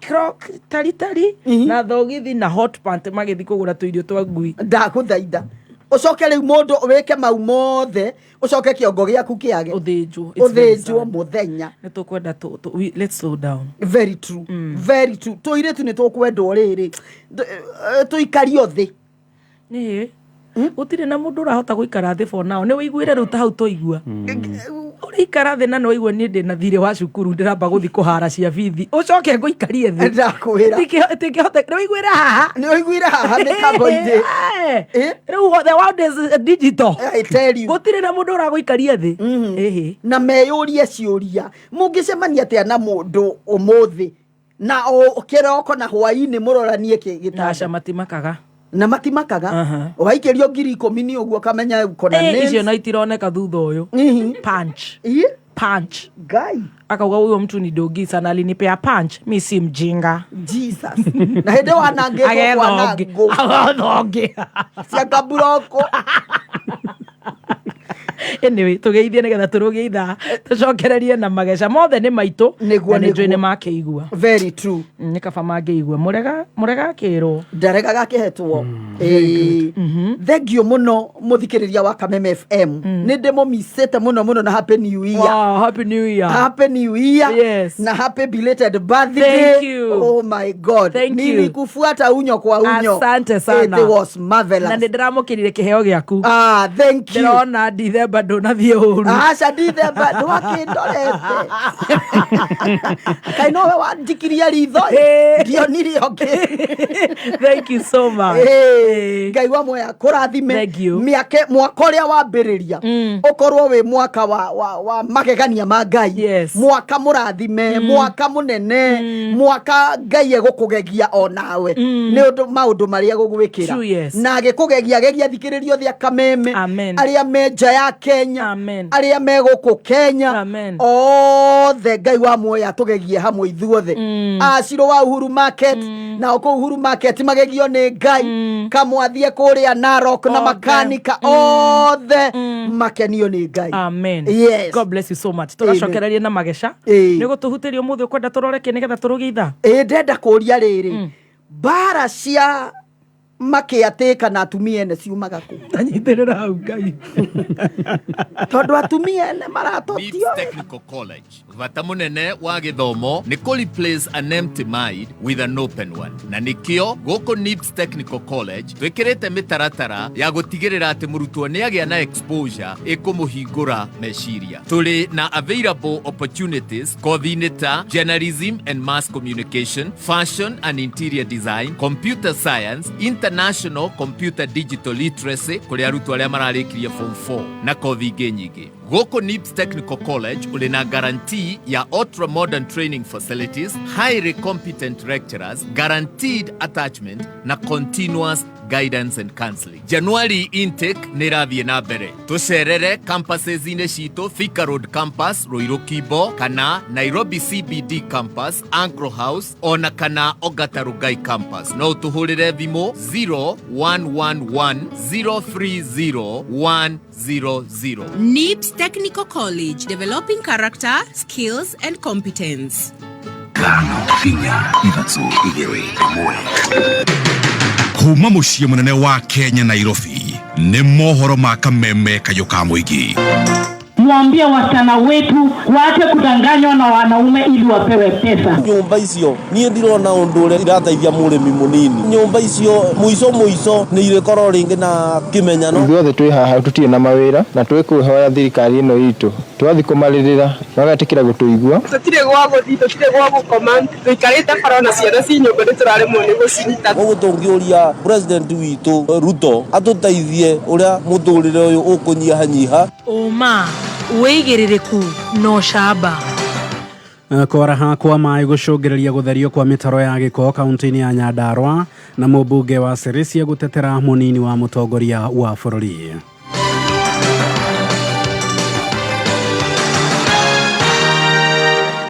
croc tari. Na thogithi na hot pant magithi kugura tuirio twa ngui. Ndakuthaitha. Ucoke riu mundu weke mau mothe ucoke kiongo giaku kiage uthinjwo muthenya. Ni tukwenda let's slow down. Very true. Very true. Tuiretu ni tukwenda riri tuikario thi ni utire na mundu urahota guikara thi for now. Ni wiguire riu ta hau tuigua Urikara thĩ na no igwe nĩ ndĩ na thirĩ wa cukuru ndĩramba gũthi kũhara cia bithi ũcoke ngũikarie thĩ ndakwĩra tingĩhote nĩ ũiguire haha mĩtambo-inĩ rĩu the world is digital I tell you gũtirĩ na mũndũ ũragũikaria thĩ na meyũrie ciũria mũngĩcemania atĩa na mũndũ ũmũthĩ na kĩroko na hwaĩ-inĩ mũroranie gĩtaca matimakaga na matimakaga waikĩrio 10,000 nĩ ũguo kamenya uko na names icio no itironeka thutha ũyũ punch guy akauga huyo mtu ni dogi sana alinipea punch mi si mjinga Jesus na hĩndĩ wanangĩko agothonge cia kaburoko anyway tugeithie nĩgetha tũrũgie ithaa tũcokererie na mageca mothe nĩ maitũ na nĩ njũĩ nĩ makĩigua very true nĩ kaba mangĩigua mũrega kĩrwo ndaregaga kĩhetwo thengio mũno mũthikĩrĩria wa Kameme FM nĩ ndĩmũmicĩte mũno na happy new year. Wow, happy new year yes. Na happy belated birthday. Thank you. Oh my God, nilikufuata unyo kwa unyo. Asante sana, it was marvelous na ndĩramũkĩrire kĩheo gĩaku. Thank you. Ndĩrona December ndũnathiĩ ũru. Aca December ndwakĩndorete kaĩ nowe wandikiria ritho ndionire ũngĩ. Thank you so much. Ngai wa moya kũrathime mwaka ũrĩa wambĩrĩria ũkorwo wĩ mwaka wa magegania ma Ngai, mwaka mũrathime, mwaka mũnene, mwaka Ngai egũkũgegia o nawe nĩ ũndũ maũndũ marĩa gũgwĩkĩra na agĩkũgegia thikĩrĩrio thĩa Kameme, arĩa me nja ya Kenya, arĩa me gũkũ Kenya, othe Ngai wa moya tũgegie hamwe ithuothe. Acirũ wa Uhuru Market na kũu Uhuru Market magegio nĩ Ngai, kamwathie kũrĩa Narok na makanika othe makenio nĩ Ngai. Amen. Yes. God bless you so much. Tũgacokererie na mageca nĩ gũtũhutĩrio mũthĩ ũkwenda tũroreke nĩgetha tũrũgie ithaa. Ndenda kũria rĩrĩ mbara cia makĩatĩka na atumia ene ciumaga kũ? Anyitĩrĩra hau Ngai tondũ atumia ene maratotio. Technical College vata munene wa gĩthomo nĩ kũ replace an empty mind with an open one, na nĩkĩo gũkũ NIBS Technical College twĩkĩrĩte mĩtaratara ya gũtigĩrĩra atĩ mũrutwo nĩ agĩa na exposure ĩkũmũhingũra meciria. Tũrĩ na available opportunities kothi-inĩ ta journalism and mass communication, fashion and interior design, computer science, international computer digital literacy kũrĩ arutwo arĩa mararĩkirie form 4 na kothi ingĩ nyingĩ. Gũkũ NIBS Technical College ũrĩ na guarantee ya ultra modern training facilities, highly competent lecturers, guaranteed attachment na continuous guidance and counseling. January intake nĩ rathiĩ na mbere. Tũcerere campuses-inĩ citũ Thika Road campus, Ruiru Kimbo, kana Nairobi CBD campus, Anglo House, ona kana Ongata Rongai campus. No ũtũhũrĩre thimũ 0111 030 100. NIBS Technical College, developing character, skills and competence. Kuma mũciĩ mũnene wa Kenya Nairobi nĩ mohoro ma Kameme kayuka mũingĩ. Mwambie wasichana wetu waache kudanganywa na wanaume ili wapewe pesa. Nyumba icio niĩ ndirona ũndũ ũrĩa irateithia mũrĩmi mũnini. Nyumba icio mũico nĩ irekorwo rĩngĩ na kĩmenyano. Ithuothe twĩ haha tutirĩ na mawĩra na twĩkwĩhoya thirikari ĩno itũ twathi kũmarĩrĩra magatĩkĩra gũtũigua. Tũtirĩ gwa gũthiĩ, tũtirĩ gwa gũkoma, tũikarĩte bara na ciana ci nyũmba nĩtũraremwo nĩ gũcinyita. Ũguo tũngĩũria president witũ Ruto atũteithie ũrĩa mũtũrĩre ũyũ ũkũnyihanyiha. Oma wĩigĩrĩrĩku no camba. Kwaraha kwa maĩ gũcũngĩrĩria gũtherio kwa mĩtaro ya gĩko kaunti-inĩ ya Nyandarua na mũmbunge wa Sirisia gũtetera mũnini wa mũtongoria wa bũrũri.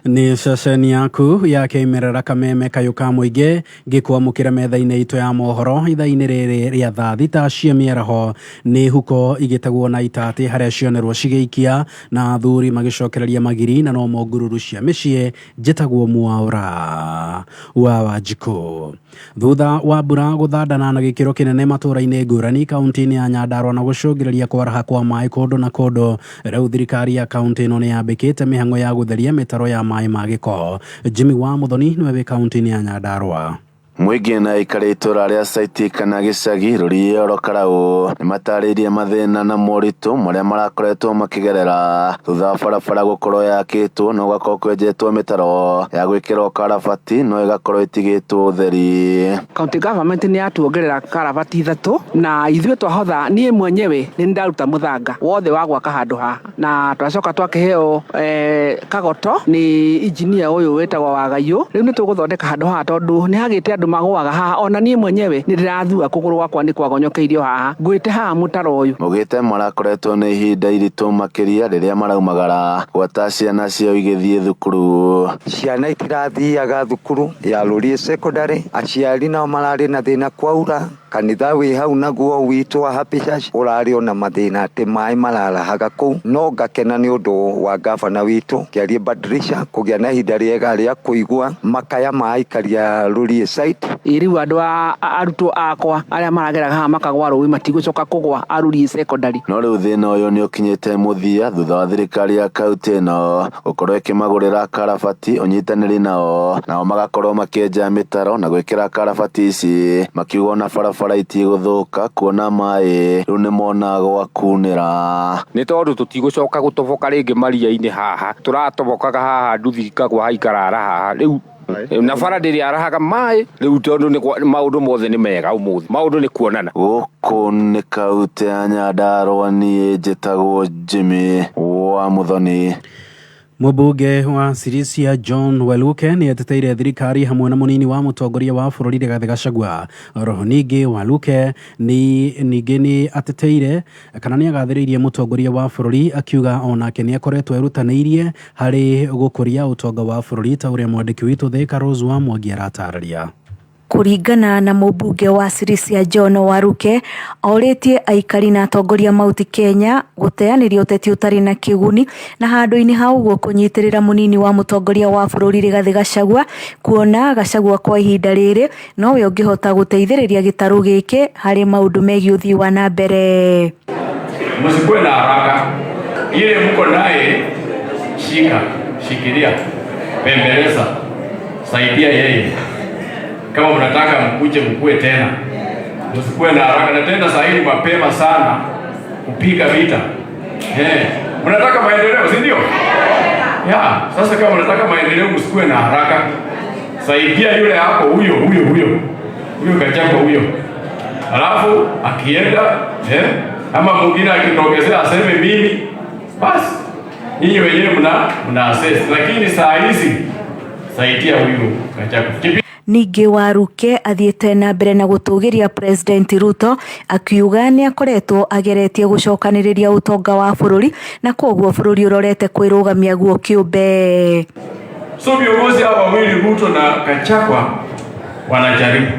Ni ceceni yaku ya kĩmerera Kameme kayuka mũingĩ ngĩkwamũkĩra metha-inĩ itũ ya mohoro ithaa-inĩ rĩrĩ rĩa thaa thita cia mĩaraho nĩ huko igĩtegwo na itatĩ harĩa cionerwo cigĩikia na athuri magĩcokereria magiri na no ngururu cia mĩciĩ njĩtagwo Mwaũra wa Wanjikũ. Thutha wa mbura gũthandana na gĩkĩro kĩnene matũra-inĩ ngũrani kaunti-inĩ ya Nyandarua na gũcũngĩrĩria kwaraha kwa maĩ kũndũ na kũndũ, rĩu thirikari ya kaunti ĩno nĩ yambĩkĩte mĩhang'o ya gũtheria mĩtaro ya maĩ ma gĩko. Jimmy wa Muthoni nĩwe wĩ kaunti-inĩ ya Nyandarua. Mwingi na ikari itura ria Saiti kana gicagi rurioro karau ni mataririe mathina na moritu maria marakoretwo makigerera thutha barabara gukorwo yakitwo no gakorwo kwenjetwo mitaro ya gwikirwo karabati no igakorwo itigitwo utheri. County government ni atuongerera karabati 3 na ithuĩ twahotha niĩ mwenyewe ni ndaruta muthanga wothe wa gwaka handu haha na twacoka twakiheo kagoto ni engineer uyu wetagwo Waganu. Riu ni tuguthondeka handu haha tondu ni hagite andu magwaga haha ona niĩ mwenyewe ni ndirathua kuguru gwakwa ni kwagonyokeirio haha ngwite haha mutaro uyu. Mugite marakoretwo ni ihinda iritu makiria riria maraumagara gwata ciana cio igithie thukuru. Ciana itirathiaga thukuru ya Rũrie secondary, aciari nao marari na thina kwaura. Kanitha wi hau naguo witwa Happy Church urari ona mathina ati mai mararahaga kuu no ngakena ni undu wa gavana witu kiarie Badirisha kugia na ihinda riega ria kuigua makaya ma aikaria Rũrie site. Iriu andu arutwo akwa aria marageraga haha makagwa rũĩ matigucoka kugwa Rũrie secondary. No riu thina uyu ni ukinyite muthia thutha wa thirikari ya kaunti no gukorwo ikimagurira karabati unyitaniri nao magakorwo makienja mitaro na gwikira karabati ici makiugwo na barabara itiguthuka kuona mai riu ni mona gwakunira. Ni tondu tutigucoka gutoboka ringi maria-ini haha turatobokaga haha nduthi ikagwa haikarara haha riu na bara ndiri arahaga mai riu tondu ni maundu mothe ni mega umuthi maundu ni kuonana. Guku ni kaunti ya Nyandarua nie njitagwo Jimmy wa Muthoni. Mũmbunge wa Sirisia John Waluke ni ateteire thirikari hamwe na munini wa mutongoria wa bũrũri Rigathi Gachagua. Roho ningĩ Waluke ningĩ ni ateteire kana ni agathĩrĩirie mutongoria wa bũrũri akiuga onake ni akoretwo erutanĩirie harĩ gũkũria utonga wa bũrũri ta ũrĩa mwandĩki witũ Thika Rose wa Mwangi aratarĩria. Kuringana na mũmbunge wa Sirisia John Waluke oritie aikari na atongoria mauti Kenya guteaniria uteti utari na kiguni na handu-ini hau kunyitirira munini wa mutongoria wa bũrũri Rigathi Gachagua kuona Gachagua kwa ihinda riri nowe ungihota guteithĩrĩria gitaru giki hari maundu megie uthii wa na mbere. Msikuwe na haraka, ile mko naye shikilia, pembeleza, saidia yeye. Kama mnataka mkue tena, msikuwe na haraka na tena sahihi mapema sana kupiga vita. Mnataka maendeleo, si ndio? Sasa kama mnataka maendeleo msikuwe na haraka. Saidia yule hapo huyo Gachagua huyo. Alafu akienda ama mwingine akitokea aseme mimi basi nyinyi wenyewe mna assess, lakini saa hizi saidia huyo Gachagua. Ningĩ Waluke athiĩte na mbere na gũtũgĩria President Ruto akiuga ni akoretwo ageretie gucokanĩrĩria utonga wa bũrũri na koguo bũrũri ũrorete kwĩrũgamia guo kĩũmbe. So viongozi hawa wawili Ruto na Gachagua wanajaribu,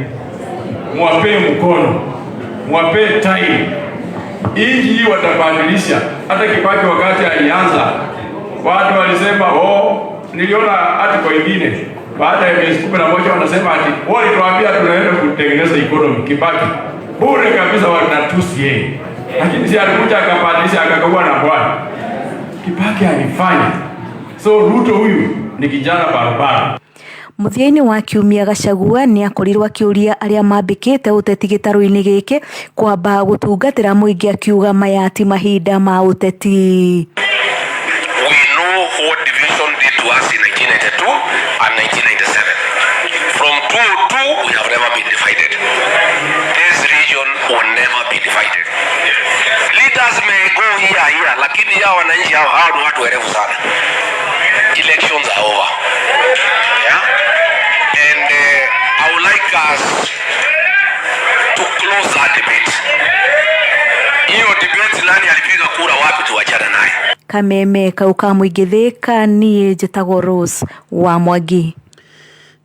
muwape mkono, muwape time. Inji hii watabadilisha. Hata Kibaki wakati alianza watu walisema niliona article ingine baada ya miezi 11 wanasema ati wale tuambia tunaenda kutengeneza economy. Kibaki bure kabisa wanatusi yeye, lakini si alikuja akabadilisha akakagua na bwana. Kibaki alifanya. So Ruto huyu ni kijana barabara. Muthia-ini wa kiumia Gachagua ni akorirwo akiuria aria mambikite uteti gitaru-ini giki kwamba gutungatira muingi akiuga maya ti mahinda ma uteti. We know what division did to us in 1992 and 1997. From 2002 we have never been divided. This region will never be divided. Leaders may go here, lakini hao wananchi hao ni watu werevu sana. Elections are over. And I would like us to close our debate. Hiyo debate nani alipiga kura wapi tuachana naye. Kameme kauka muingi Thika nie njitagwo Rose wa Mwangi.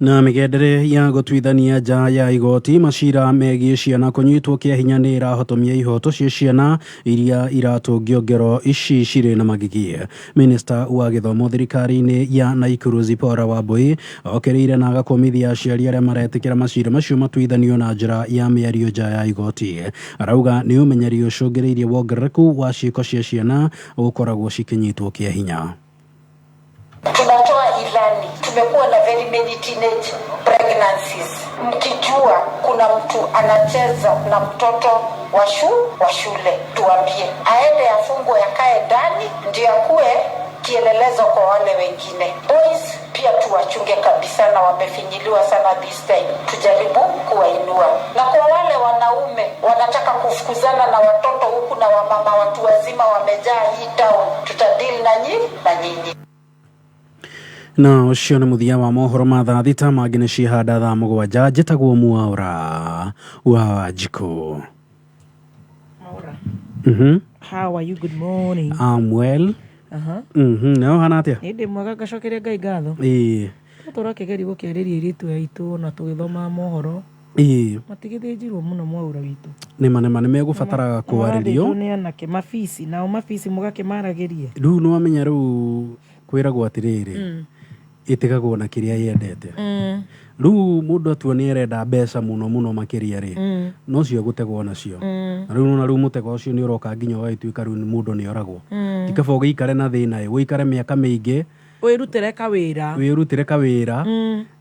Na migendere ya gũtuithania nja ya igoti macira megie ciana kunyitwo kĩa hinya nĩ irahotomia ihoto cia ciana iria iratũngio ngero ici cirĩ na magigie. Minister wa gĩthomo thirikari-inĩ ya Naikuru Zipora Wambui okereire na agakomithia aciari arĩa maretĩkĩra macira macio matuithanio na njĩra ya mĩario nja ya igoti. Arauga nĩ ũmenyeri ũcũngĩrĩirie wongerereku wa ciĩko cia ciana gũkoragwo cikĩnyitwo kĩa hinya. Tunatoa ilani tumekuwa na very many teenage pregnancies. Mkijua kuna mtu anacheza na mtoto wa shule, tuambie aende afungwe, akae ndani, ndio akuwe kielelezo kwa wale wengine. Boys pia tuwachunge kabisa, na wamefinyiliwa sana this time, tujaribu kuwainua. Na kwa wale wanaume wanataka kufukuzana na watoto huku na wamama watu wazima wamejaa hii town, tutadili na nyinyi. Na ucio nĩ muthia wa mohoro ma thaa thita mangĩ nĩ cihanda thaa mũgwanja. Njĩtagwo Mwaura wa Jiko. How are you? Good morning. I'm well. Nao hana atia? Ĩndĩ mwega gacokeria Ngai ngatho. Tũrakĩgeria gũkĩarĩria airĩtu aitũ na tũgĩthoma mohoro. Matigithĩnjirwo mũno Mwaura witũ. Nĩma nĩmegũbataraga kwarĩrio. Nĩ anake mabici, nao mabici mũgakĩmaragĩrie. Rĩu nĩwamenya rĩu kwĩragwo atĩrĩrĩ, ĩtigagwo na kĩrĩa yendete. Rĩu mũndũ atua nĩ arenda mbeca mũno makĩria rĩ, no cio gũtegwo nacio. Na rĩu mũtego ũcio nĩ ũroka nginya ũgagĩtuĩka rĩu mũndũ nĩ oragwo. Tikaba ũgĩikare na thĩna ũikare mĩaka mĩingĩ wĩrutĩre kawĩra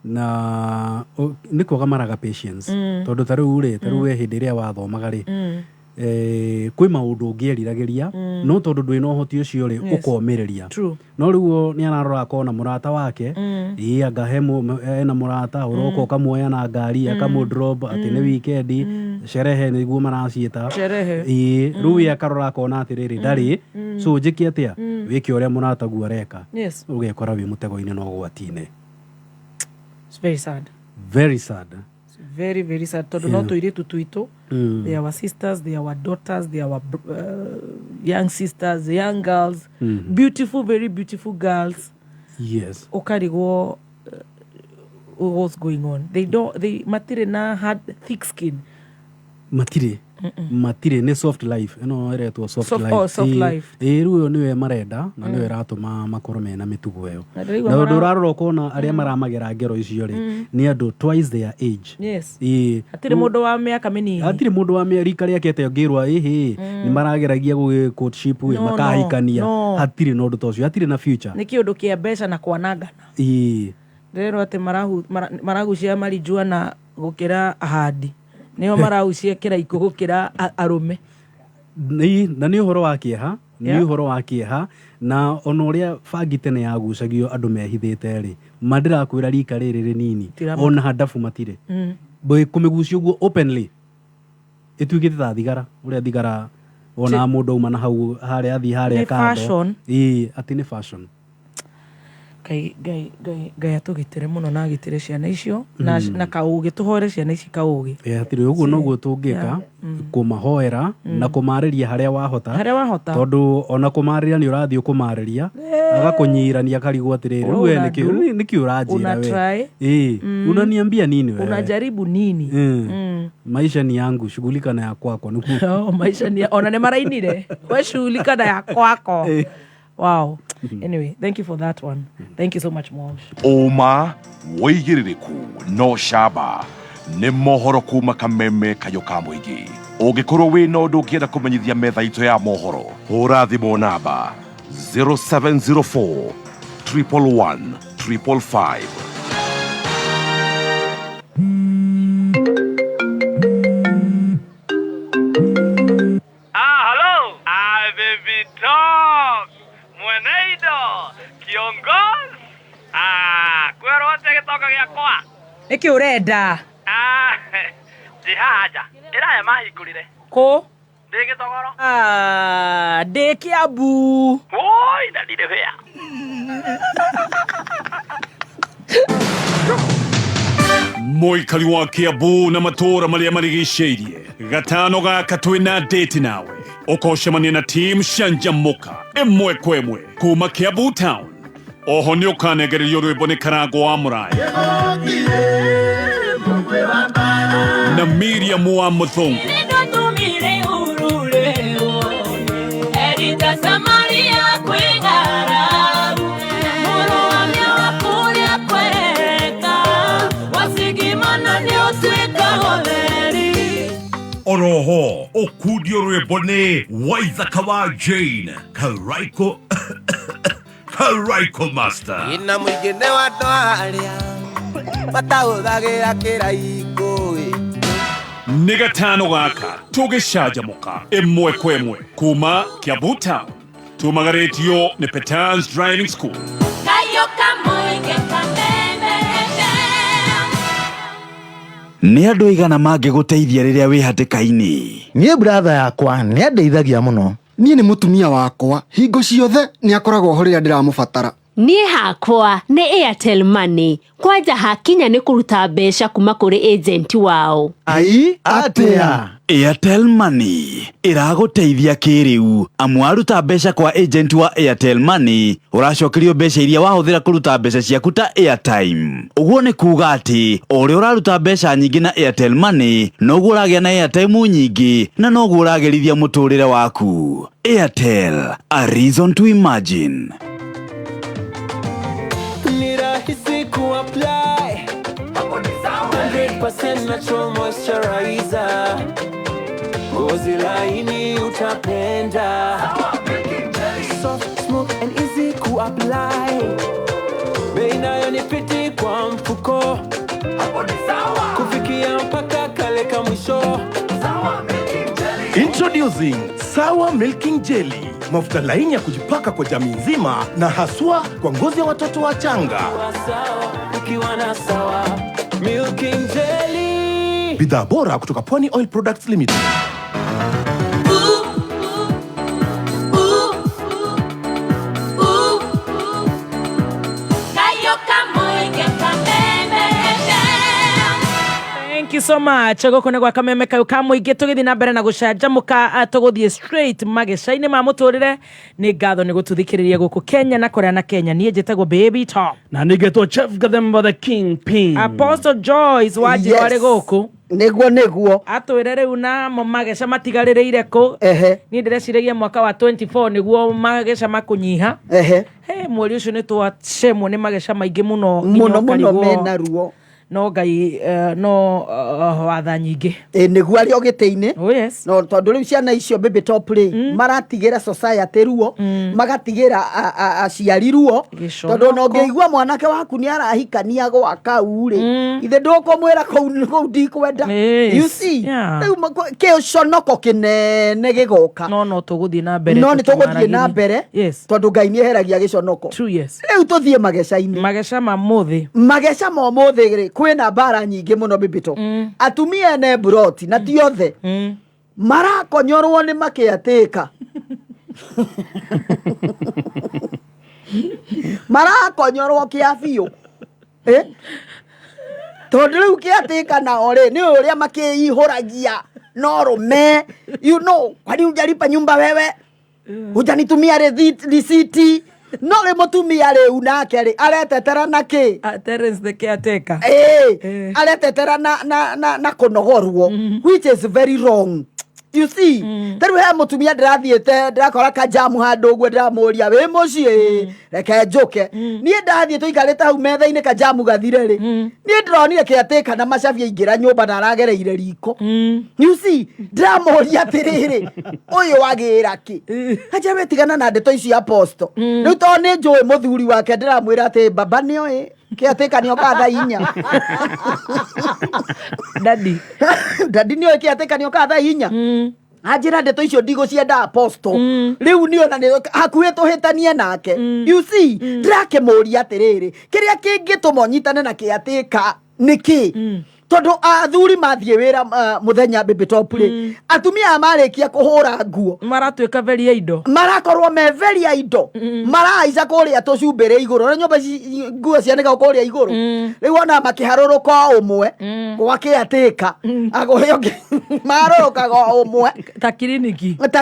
na nĩ kwaga maraga patience. Tondũ ta rĩu we hĩndĩ ĩrĩa wathomaga rĩ, kwĩ maũndũ ũngĩeriragĩria, no tondũ ndwĩ na ũhoti ũcio rĩ ũkomĩrĩria. No rĩu nĩ ararora akona mũrata wake anga hena mũrata ũroka ũkamuoya na ngari akamũdrop atĩ nĩ weekend sherehe nĩguo maraciĩta. Rĩu ye akarora akona atĩrĩrĩ ndarĩ, so njĩke atĩa wĩke ũrĩa mũrata guo areka, ũgekora wĩ mũtego-inĩ na ũgwati-inĩ. It's very sad. Very sad. Very, very sad. Tondũ no tũirĩtu tuitũ, they are our sisters, they are our daughters, they are our young sisters, young girls, beautiful, very beautiful girls. Yes. Ũkarigwo what's going on. They matire na hard, thick skin. Matire nĩ soft life. Ĩno ĩretwo soft life. Rĩu nĩwe marenda na nĩwe ratũma makorwo mena mĩtugo ĩyo. Na ũndũ ũrarora ũkona arĩa maramagera ngero icio rĩ nĩ andũ twice their age. Yes. Hatirĩ mũndũ wa mĩaka mĩnini. Hatirĩ mũndũ wa rika rĩake ngĩrwa nĩ marageragia gũgĩ courtship makahikania. Hatirĩ na ũndũ ta ũcio, hatirĩ na future. Nĩ kĩũndũ kĩa mbeca na kwanangana. Rero atĩ maragucia marijua na gũkĩra ahandi. Nĩo maragucia kĩraikũ gũkĩra arũme. Na nĩ ũhoro wa kĩeha, na ona ũrĩa bangi tene yagucagio andũ mehithĩte rĩ, mandĩrakwĩra rika rĩrĩ rĩnini ona handabu matirĩ. Kũmĩgucia ũguo openly ĩtuĩkĩte ta thigara, ũrĩa thigara ona mũndũ auma na hau harĩa athi harĩa kando. Atĩ nĩ fashion. Ngai atũgitĩre mũno na agitĩre ciana icio na kaũgĩ, tũhore ciana ici kaũgĩ. Hatirĩ ũguo noguo tũngĩka, kũmahoera na kũmarĩria harĩa wahota. Tondũ ona kũmarĩria nĩ ũrathiĩ kũmarĩria agakũnyirania akarigwo atĩrĩrĩ rĩu we nĩkĩ ũranjĩra we. Unaniambia nini wewe? Unajaribu nini? Maisha ni yangu, shughulika na ya kwako. Maisha ni ona nĩ marainire we shughulika na ya kwako. Wow. Anyway, thank you for that one. Thank you so much, Mosh. Oma woigĩrĩrĩku no shaba nĩ mohoro kuma kameme kayo ka mũingĩ. Ũngĩkorwo wĩ na ũndũ ũngĩenda kũmenyithia metha itũ ya mohoro, hũra thimũ namba 0704 111 555. Hello. Baby talk. Mweneido. Kiongozi. Kwero wote gĩtoka gĩakwa. Nĩkĩ ũrenda? Jihaja. Ĩraya mahingũrire. Kũ? Ndĩ Gĩtogoro. Ndĩ Kiambu. Oi, na ndirĩ hĩa. Mũikari wa Kiambu na matũũra marĩa marigicĩirie, gatano gaka twĩna ndĩti nawe ũkocemania na team Shanjamuka ĩmwe kwa ĩmwe kuma Kiambu town. Oho nĩ ũkanengererio rwĩmbo nĩ Karango wa Mũraya na Miriam wa Mũthũngũ. Oroho okudio rwĩmbo nĩ Waithaka wa Jane Karaiko Haraiko Master. Ina mwingine watu alia matahuthagira kiraiko. Nĩ gatano gaka tũgĩcanjamũka ĩmwe kwa ĩmwe kuma Kiambu Town tumagarĩtio nĩ Petans Driving School. Nĩ andũ igana mangĩgũteithia rĩrĩa wĩ hatĩka-inĩ? Niĩ brother yakwa nĩ andeithagia mũno. Niĩ nĩ mũtumia wakwa hingo ciothe nĩ akoragwo ho rĩrĩa ndĩramũbatara. Niĩ hakwa nĩ Airtel Money. Kwanja hakinya nĩ kũruta mbeca kuma kũrĩ agent wao. Ai atia. Airtel Money ĩragũteithia kĩrĩu amu aruta mbeca kwa agent wa Airtel Money ũracokerio mbeca iria wahũthĩra kũruta mbeca ciaku ta airtime. Ũguo nĩ kuuga atĩ o ũrĩa ũraruta mbeca nyingĩ na Airtel Money noguo ũragĩa na airtime nyingĩ na noguo ũragerithia mũtũrĩre waku. Airtel, a reason to imagine. Nirahisi kuapply 100% natural moisturizer. Ngozi laini utapenda. Soft, smooth and easy kuapply. Bei nayo ni fiti kwa mfuko. Kufikia mpaka kale ka mwisho. Introducing Sawa Milking Jelly. Mafuta laini ya kujipaka kwa jamii nzima na haswa kwa ngozi ya watoto wachanga. Ukiwa na Sawa Milking Jelly. Bidhaa bora kutoka Pwani Oil Products Limited. Thank you so much. Gukone gwa kameme kayo kamuingi tugithi na mbere na gucanjamuka tuguthie straight mageca-ini ma muturire. Ni ngatho ni gututhikiriria guku Kenya na korea na Kenya. Nie njitagwo Baby Top na nigetwo Chef Gathemba the Kingpin. Apostle Joyce waji wari guku niguo atwire riu na mageca matigaririire ku ni ndireciria mwaka wa 24 niguo mageca makunyiha mweri ucio ni twacemwo ni mageca maingi muno mena ruo no ngai no watha nyingi niguo ari ogite-ini no tondu riu ciana icio Baby Top maratigira society ruo magatigira aciari ruo tondu no ngeigua mwanake waku ni arahikania gwaka uri ithe ndukumwira kou ndikwenda you see riu giconoko kinene gigoka no tuguthie na mbere no ni tuguthie na mbere tondu ngai ni eheragia giconoko riu tuthie mageca-ini mageca ma muthi kwina bara nyingi muno Baby Top atumia ne broti na tiothe marakonyorwo ni makiateka marakonyorwo kiafio tondu riu kiateka na ore ni uria makiihuragia no rume you know kwani hujalipa nyumba wewe hujanitumia receipt no le mutumia riu nake ri aretetera na ki Terence the caretaker aretetera na kunogorwo which is very wrong. You see teru he mutumia ndirathiete ndirakora kajamu handu uguo ndiramuria wi mucii reke njuke nie ndathie tuikarite hau metha-ini kajamu gathire ri nie ndironire kiateka na macabia ingira nyumba na aragereire riko. You see ndiramuria atiriri uyu wagira ki aje wetigana na ndeto ici apostle riu to ni njui muthuri wake ndiramwira ati baba ni oi kiateka ni oka thaa 4 dadi ni oi kiateka ni oka thaa 4 ajira ndeto icio ndigũcienda apostle riu ni ona hakuhĩ tũhĩtanie nake. You see ndĩrake mũria atĩrĩrĩ kĩrĩa kĩngĩtũma nyitane na kĩatĩka nĩkĩ tondu athuri mathie wira muthenya Baby Top ri atumia marikia kuhura nguo maratuika veria indo marakorwo me veria indo maraiza kuria tucumbire iguru na nyumba nguo cianeka kuria iguru riu ona makiharuruka umwe gwakiatika agoyo maruruka umwe ta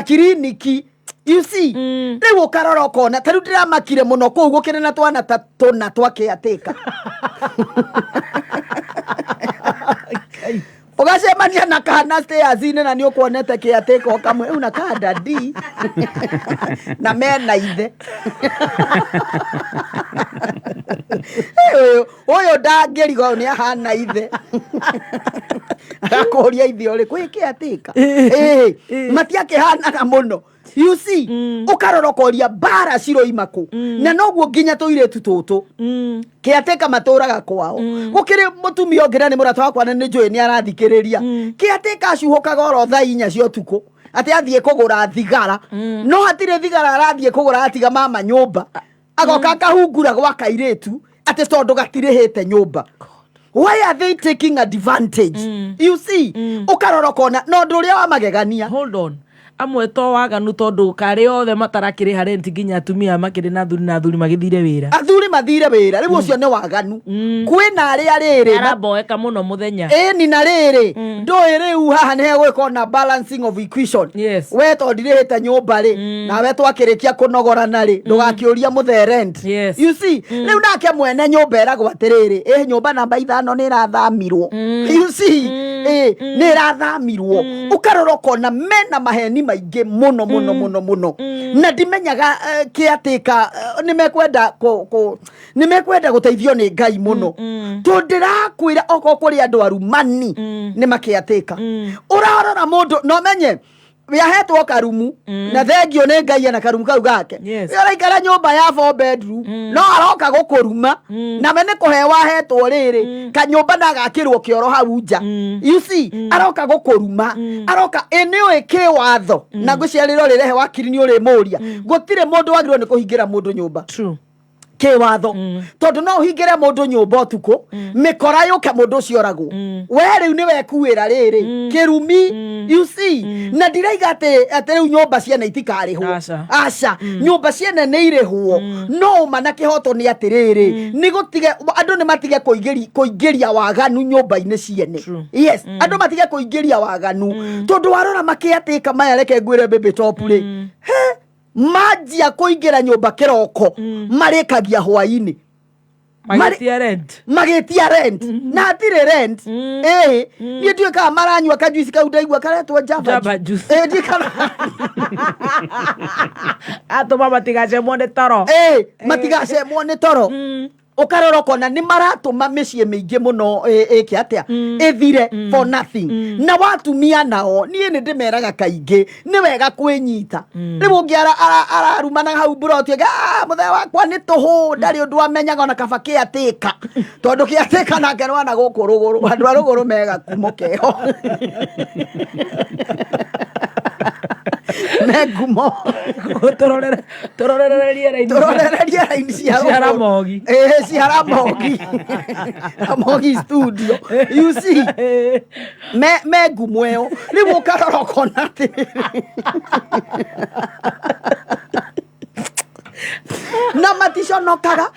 kiriniki. You see riu ukarora ukona tariu ndiramakire muno kuu gukire na twana tuna twakiatika ugacemania na kana stairs-ini na ni ukuonete kiateka kamwe una kada di na mena ithe uyu ndangirigo ni ahana ithe akuria ithe uri kwi kiateka matiakihana muno you see ukarorokoria bara ciro imako na noguo nginya toire tututu kiateka maturaga kwao gukiri mutumia ongira ni murata wakwa na ni njui ni arathikiriria kiateka acuhukaga oro thaa 4 cia utuku ati athie kugura thigara no hatire thigara arathie kugura atiga mama nyumba agoka kahungura gwa kairetu ati tondu gatirihite nyumba. Why are they taking advantage? You see, ukarorokona no nduria wa magegania. Hold on. Amwe to Waganu tondu kari othe matarakiri harenti nginya atumia makiri na thuri magithire wira. Athuri mathire wira riu ucio ni Waganu. Kwina aria riri araboeka muno muthenya. Ni na riri ndoi riu haha ni gwiko na balancing of equation. Yes. We tondirihite nyumba ri na we twakirikia kunogorana ri ndugakiuria muthe rent. Yes. You see, riu nake mwene nyumba eragwo atiriri nyumba namba 5 ni irathamirwo. You see, ni irathamirwo ukarorokona mena maheni maige muno na ndimenyaga kiatika nimekwenda guteithio ni Ngai muno to ndirakwira oko kuri andu arumani ni makiatika urarora mundu no menye yahetwo karumu na thengio ni Ngai na karumu kau gake araikara nyumba ya 4 bedroom no aroka gukuruma na mene kuhewa hetwo riri kanyumba ndagakirwo kioro hau nja. You see, aroka gukuruma aroka eneo eke watho na guciariro rirehe wakiri ni uri muria gutire mundu wagirwo ni kuhingira mundu nyumba. True. Ke watho tondu no uhingire mundu nyumba utuko mikora yuke mundu cioragwo we riu ni wekuira riri kirumi. You see, na ndiraiga ati riu nyumba ciana itikariho aca nyumba ciana ni irihwo no mana kihoto ni atiriri ni gutige andu ni matige kuingiria Waganu nyumba-ini ciene. Yes, andu matige kuingiria Waganu tondu warora makiatika maya reke ngwire baby top ri maji ya kuingira nyumba kiroko marikagia hwaini magetia rent na atire rent ni tuika maranywa kajuisi kaudaigwa karetwo java juice dikana atoma matigacemwo ni toro matigacemwo ni toro ukarorokona ni maratuma micii mingi muno kiatia ethire for nothing na watumia nao nie ni ndimeraga kaingi ni wega kwinyita riu ungi ararumana hau burotiga muthe wakwa ni tuhu ndari undu amenyaga na kaba kiatika tondu kiatika nake rwana guku ruguru andu aruguru mega kumokeho negumo tororereria raini cia mogi Mogi studio. You see, megumweo riu ukarorokona ati na matishonokaga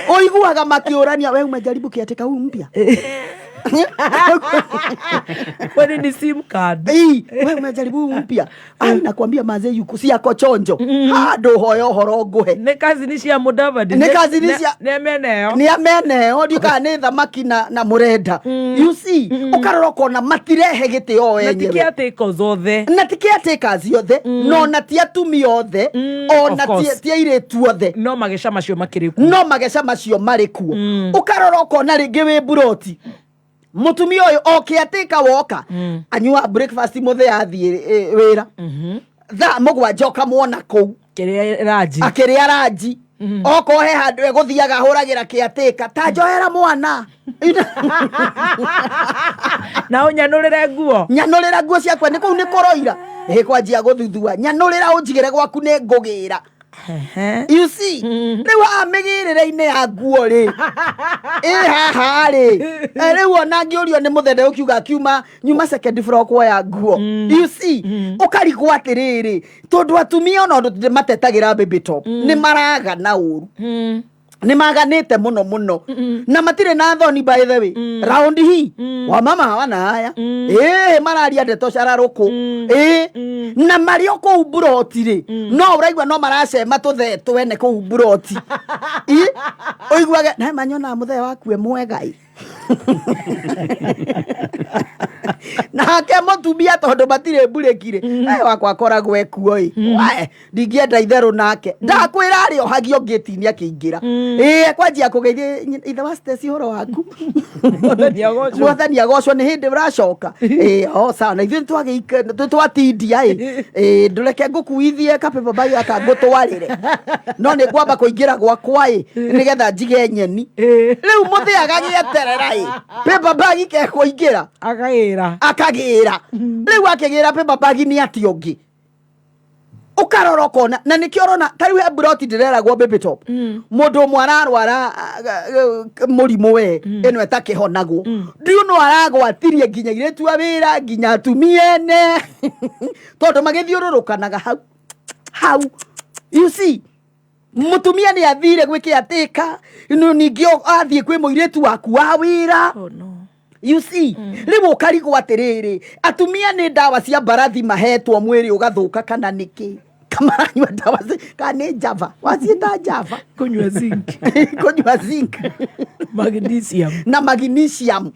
oiguaga makiurania we umejaribu kiatika huyu mpya kwani ni sim card wewe umejaribu mpya nakwambia mazee yuko si yako chonjo ndo hoyo horo nguhe ne kazi ni cia Mudavadi ne kazi ni cia ni ameneo ndika ni thamaki na murenda. You see, ukaroroko na matirehe gitio yenyewe na tikiateka zothe na tikiateka ziothe no na tiatumi othe o na tiaire tuothe no magesha macio makiriku marikuo ukaroroko na ringi wi buroti mutumia uyu okiatika woka anyua breakfast muthe athie wira tha mugwanja ukamwona kou akiria raji oko he handu eguthiaga huragira kiatika ta njohera mwana na unyanurire nguo ciakwa ni kou ni kuroira kwanjia guthuthua nyanurira unjigire gwaku ni ngugira. You see, riu amigirire-ini ya nguo ri haha ri riu ona ngiurio ni muthende ukiuga kiuma nyuma second floor kuoya nguo. You see, ukarigwo atiriri tondu atumia ona ndu matetagira baby top ni maraga na uru ni maganite muno na matire na thoni by the way round hii wa mama hawana haya mararia ndeto cararuku na mario ko buroti ri no uraigwa no maracema tuthetwe ne ko buroti oiguaga na manyona muthe waku e mwegai nake mutumia tondu matire mburekire wakwa koragwo ekuo wae ndingienda itherũ nake ndakwĩra arĩ ohagio ngĩti-inĩ akĩingĩra kwanjia kũgeithia ithe wa Stacy ũhoro waku mwathani agocwo nĩ hĩndĩ ũracoka sawa na ithuĩ twatindia ndũreke ngũkuithie kapepa bagi akangũtwarĩre no nĩ ngwamba kũingĩra gwakwa nĩgetha njige nyeni rĩu mũthĩaga gĩeterera paper bag kekũingĩra akagĩra rĩu akĩgĩra paper bag nĩ ati ũngĩ ukarora ukona na nikio rona tari we broti ndireragwo baby top mundu umwe ararwara murimu we eno etakihonagwo ndiu no aragwatirie nginya iretu awira nginya atumiene tondu magithiururukanaga hau you see mutumia ni athire gwike atika no ningio athie kwi muiretu waku wa wira you see ribu karigo atiriri atumia ni dawa cia barathi mahetwo mwiri ugathuka kana niki kamaranywa dawa kane java wasita java kunywa zinc magnesium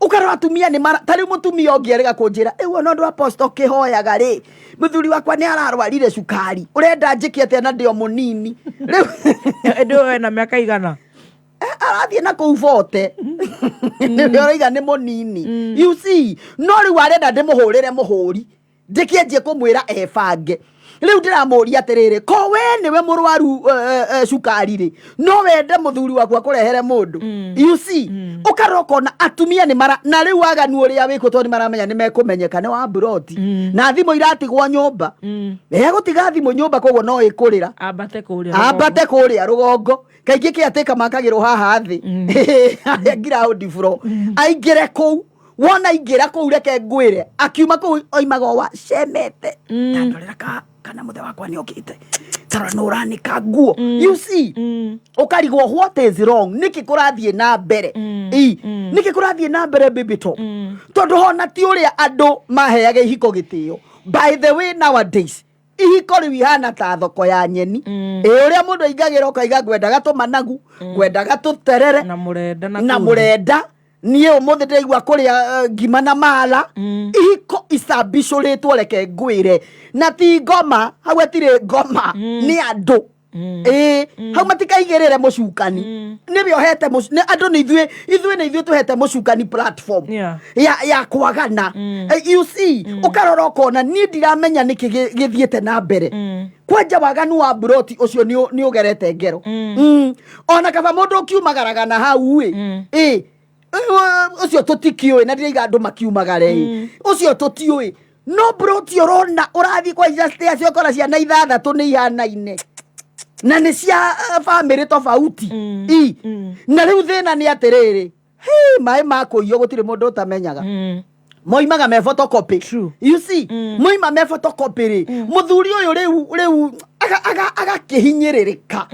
ukaro atumia ni tari mutumia ongerega kunjira ewo no ndo apostle kihoyaga ri muthuri wakwa ni ararwarire cukari urenda njiki atia na ndio munini riu ndio na miaka igana arathie na kuu vote ndio raiga ni munini you see no riu arenda ndimuhurire muhuri ndikienje kumwira ebange riu ndiramuria atiriri ko we niwe murwaru cukari ri no wende muthuri wakwa kurehere mundu you see ukarokona atumia ni mara na riu Waganu uria wiko to ni maramenya ni mekumenyeka ni wa broti na thimo iratigwo nyumba gutiga thimo nyumba koguo no ikurira abate kuria rugongo kaingĩ kĩatĩka makagĩrwo haha thĩ ground floor aingĩre kũu wona aingĩra kũu reke ngwĩre akiuma kũu oimaga wa cemete tandorera kana mũthe wakwa nĩ okĩte tara no ũranika nguo you see ũkarigwo what is wrong nĩkĩ kũrathiĩ na mbere nĩkĩ kũrathiĩ na mbere baby top tondũ hona ti ũrĩa andũ maheaga ihiko gĩtĩo by the way nowadays ihiko riu ihana ta thoko ya nyeni uria mundu aingagira ukaiga ngwendaga tumanagu ngwendaga tuterere na murenda nie umuthi ndigwa kuria ngima na mala ihiko isabicurĩtwo reke ngwire na ti ngoma hau atire ngoma ni andu hau matikaigĩrĩre mucukani nĩwe ohete andu ni ithuĩ tuhete mucukani platform ya kwagana you see ukarora ukona ni ndiramenya niki githiete na mbere kwanja Waganu wa broti ucio ni ugerete ngero ona kaba mundu kiumagaraga na hau ucio tutikioi na ndiriga andu makiumagare ucio tutioi no broti urona urathi kwa justice acio kora ciana ithathatu ni ihanaine na ni cia family tofauti na riu thina ni atiriri mai makuiyo gutire mundu utamenyaga moimaga me photocopy you see moima me photocopy ri muthuri uyu riu agakihinyiririka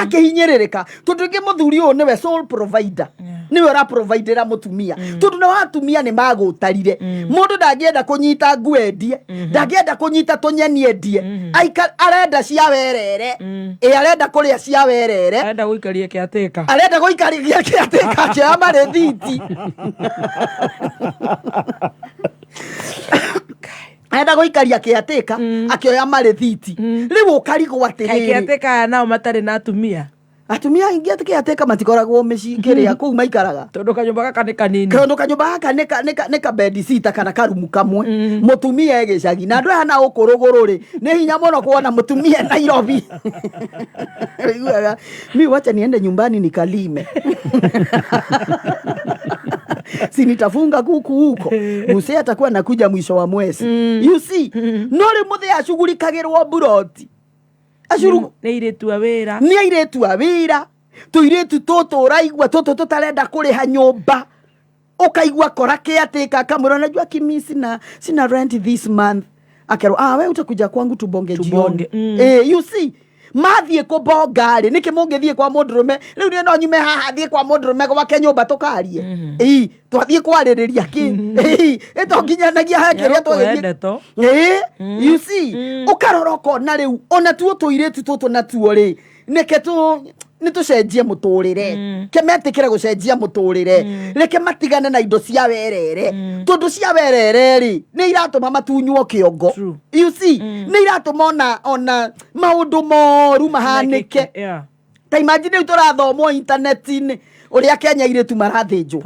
akihinyiririka tondu ngi muthuri uyu niwe sole provider niwe ora providera mutumia tondu na watumia ni magutarire mundu ndangĩenda kunyita ngwendie ndangĩenda kunyita tunyeni endie arenda cia werere arenda kuria cia werere arenda guikaria kiateka kĩa marethiti aenda guikaria kiateka akioya marethiti riu ukarigwo atiriri kiateka nao matari na atumia ingi kiateka matikoragwo micikiria kuu maikaraga tondu kanyumba gaka ni kanini ni ka bed sitter kana karumu kamwe mutumia egicagi na andu hana ukurugururi ni hinya muno kuona mutumia Nairobi mimi wacha niende nyumbani nikalime si nitafunga kuku huko muse atakuwa nakuja mwisho wa mwezi you see nore muthe ashughulikagirwo buroti ashuru ni iretu awira tuiretu toto uraigwa toto tutarenda kuriha nyumba ukaigwa kora kiateka kamura najua kimi sina rent this month akero we utakuja kwangu tubonge jioni you see mathie kubongari niki mungithie kwa mundurume riu ni no nyume haha thie kwa mundurume kwa kenyumba tukarie twathie kwaririria ki eto nginyanagia hakiria twagithie you see ukaroroko na riu ona tuo tuiretu tuto na tuo ri nike nitucenjie muturire kemetikire gucenjia muturire reke matigane na indo cia werere tondu cia werere ri ni iratuma matunywo kiongo you see ni iratuma ona maundu moru mahanike ta imagine uturathomwo internet-ini uria Kenya iretu marathinjwo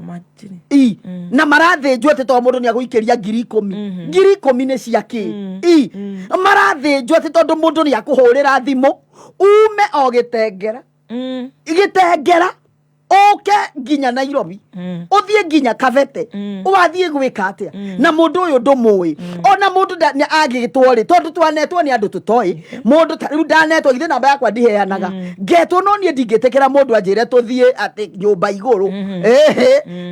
na marathinjwo ati to mundu ni aguikiria 10,000 10,000 ni ciaki marathinjwo ati tondu mundu ni akuhurira thimu ume o gitengera igitengera oke nginya Nairobi uthie nginya Kavete uwathie gwika atia na mundu uyu ndumui ona mundu agigitwo ri tondu twanetwo ni andu tutoi mundu riu ndanetwo ithe namba yakwa ndiheanaga ngetwo no nie ndingitikira mundu anjire tuthie ati nyumba iguru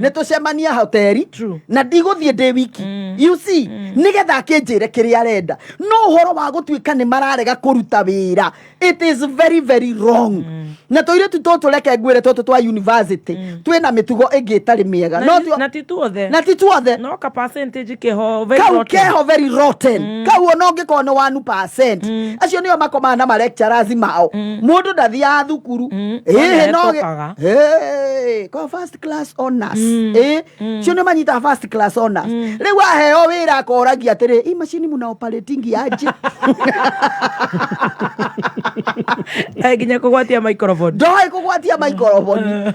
ni tucemania hoteli na ndiguthie ndi wiki you see nigetha akinjire kiria arenda no uhoro wa gutwika ni mararega kuruta wira it is very very wrong na toire tutuleke ngwire twa university twina mitugo ingitari miega no na tituothe no ka percentage keho very rotten kau no ngiko no 1% acio nio makomana ma lecturers mao mundu ndathia thukuru no ko first class honors cio nio manyita first class honors riu aheo wira akoragia atiri i machine muna operating yaje nginya kugwatia microphone ndoi kugwatia microphone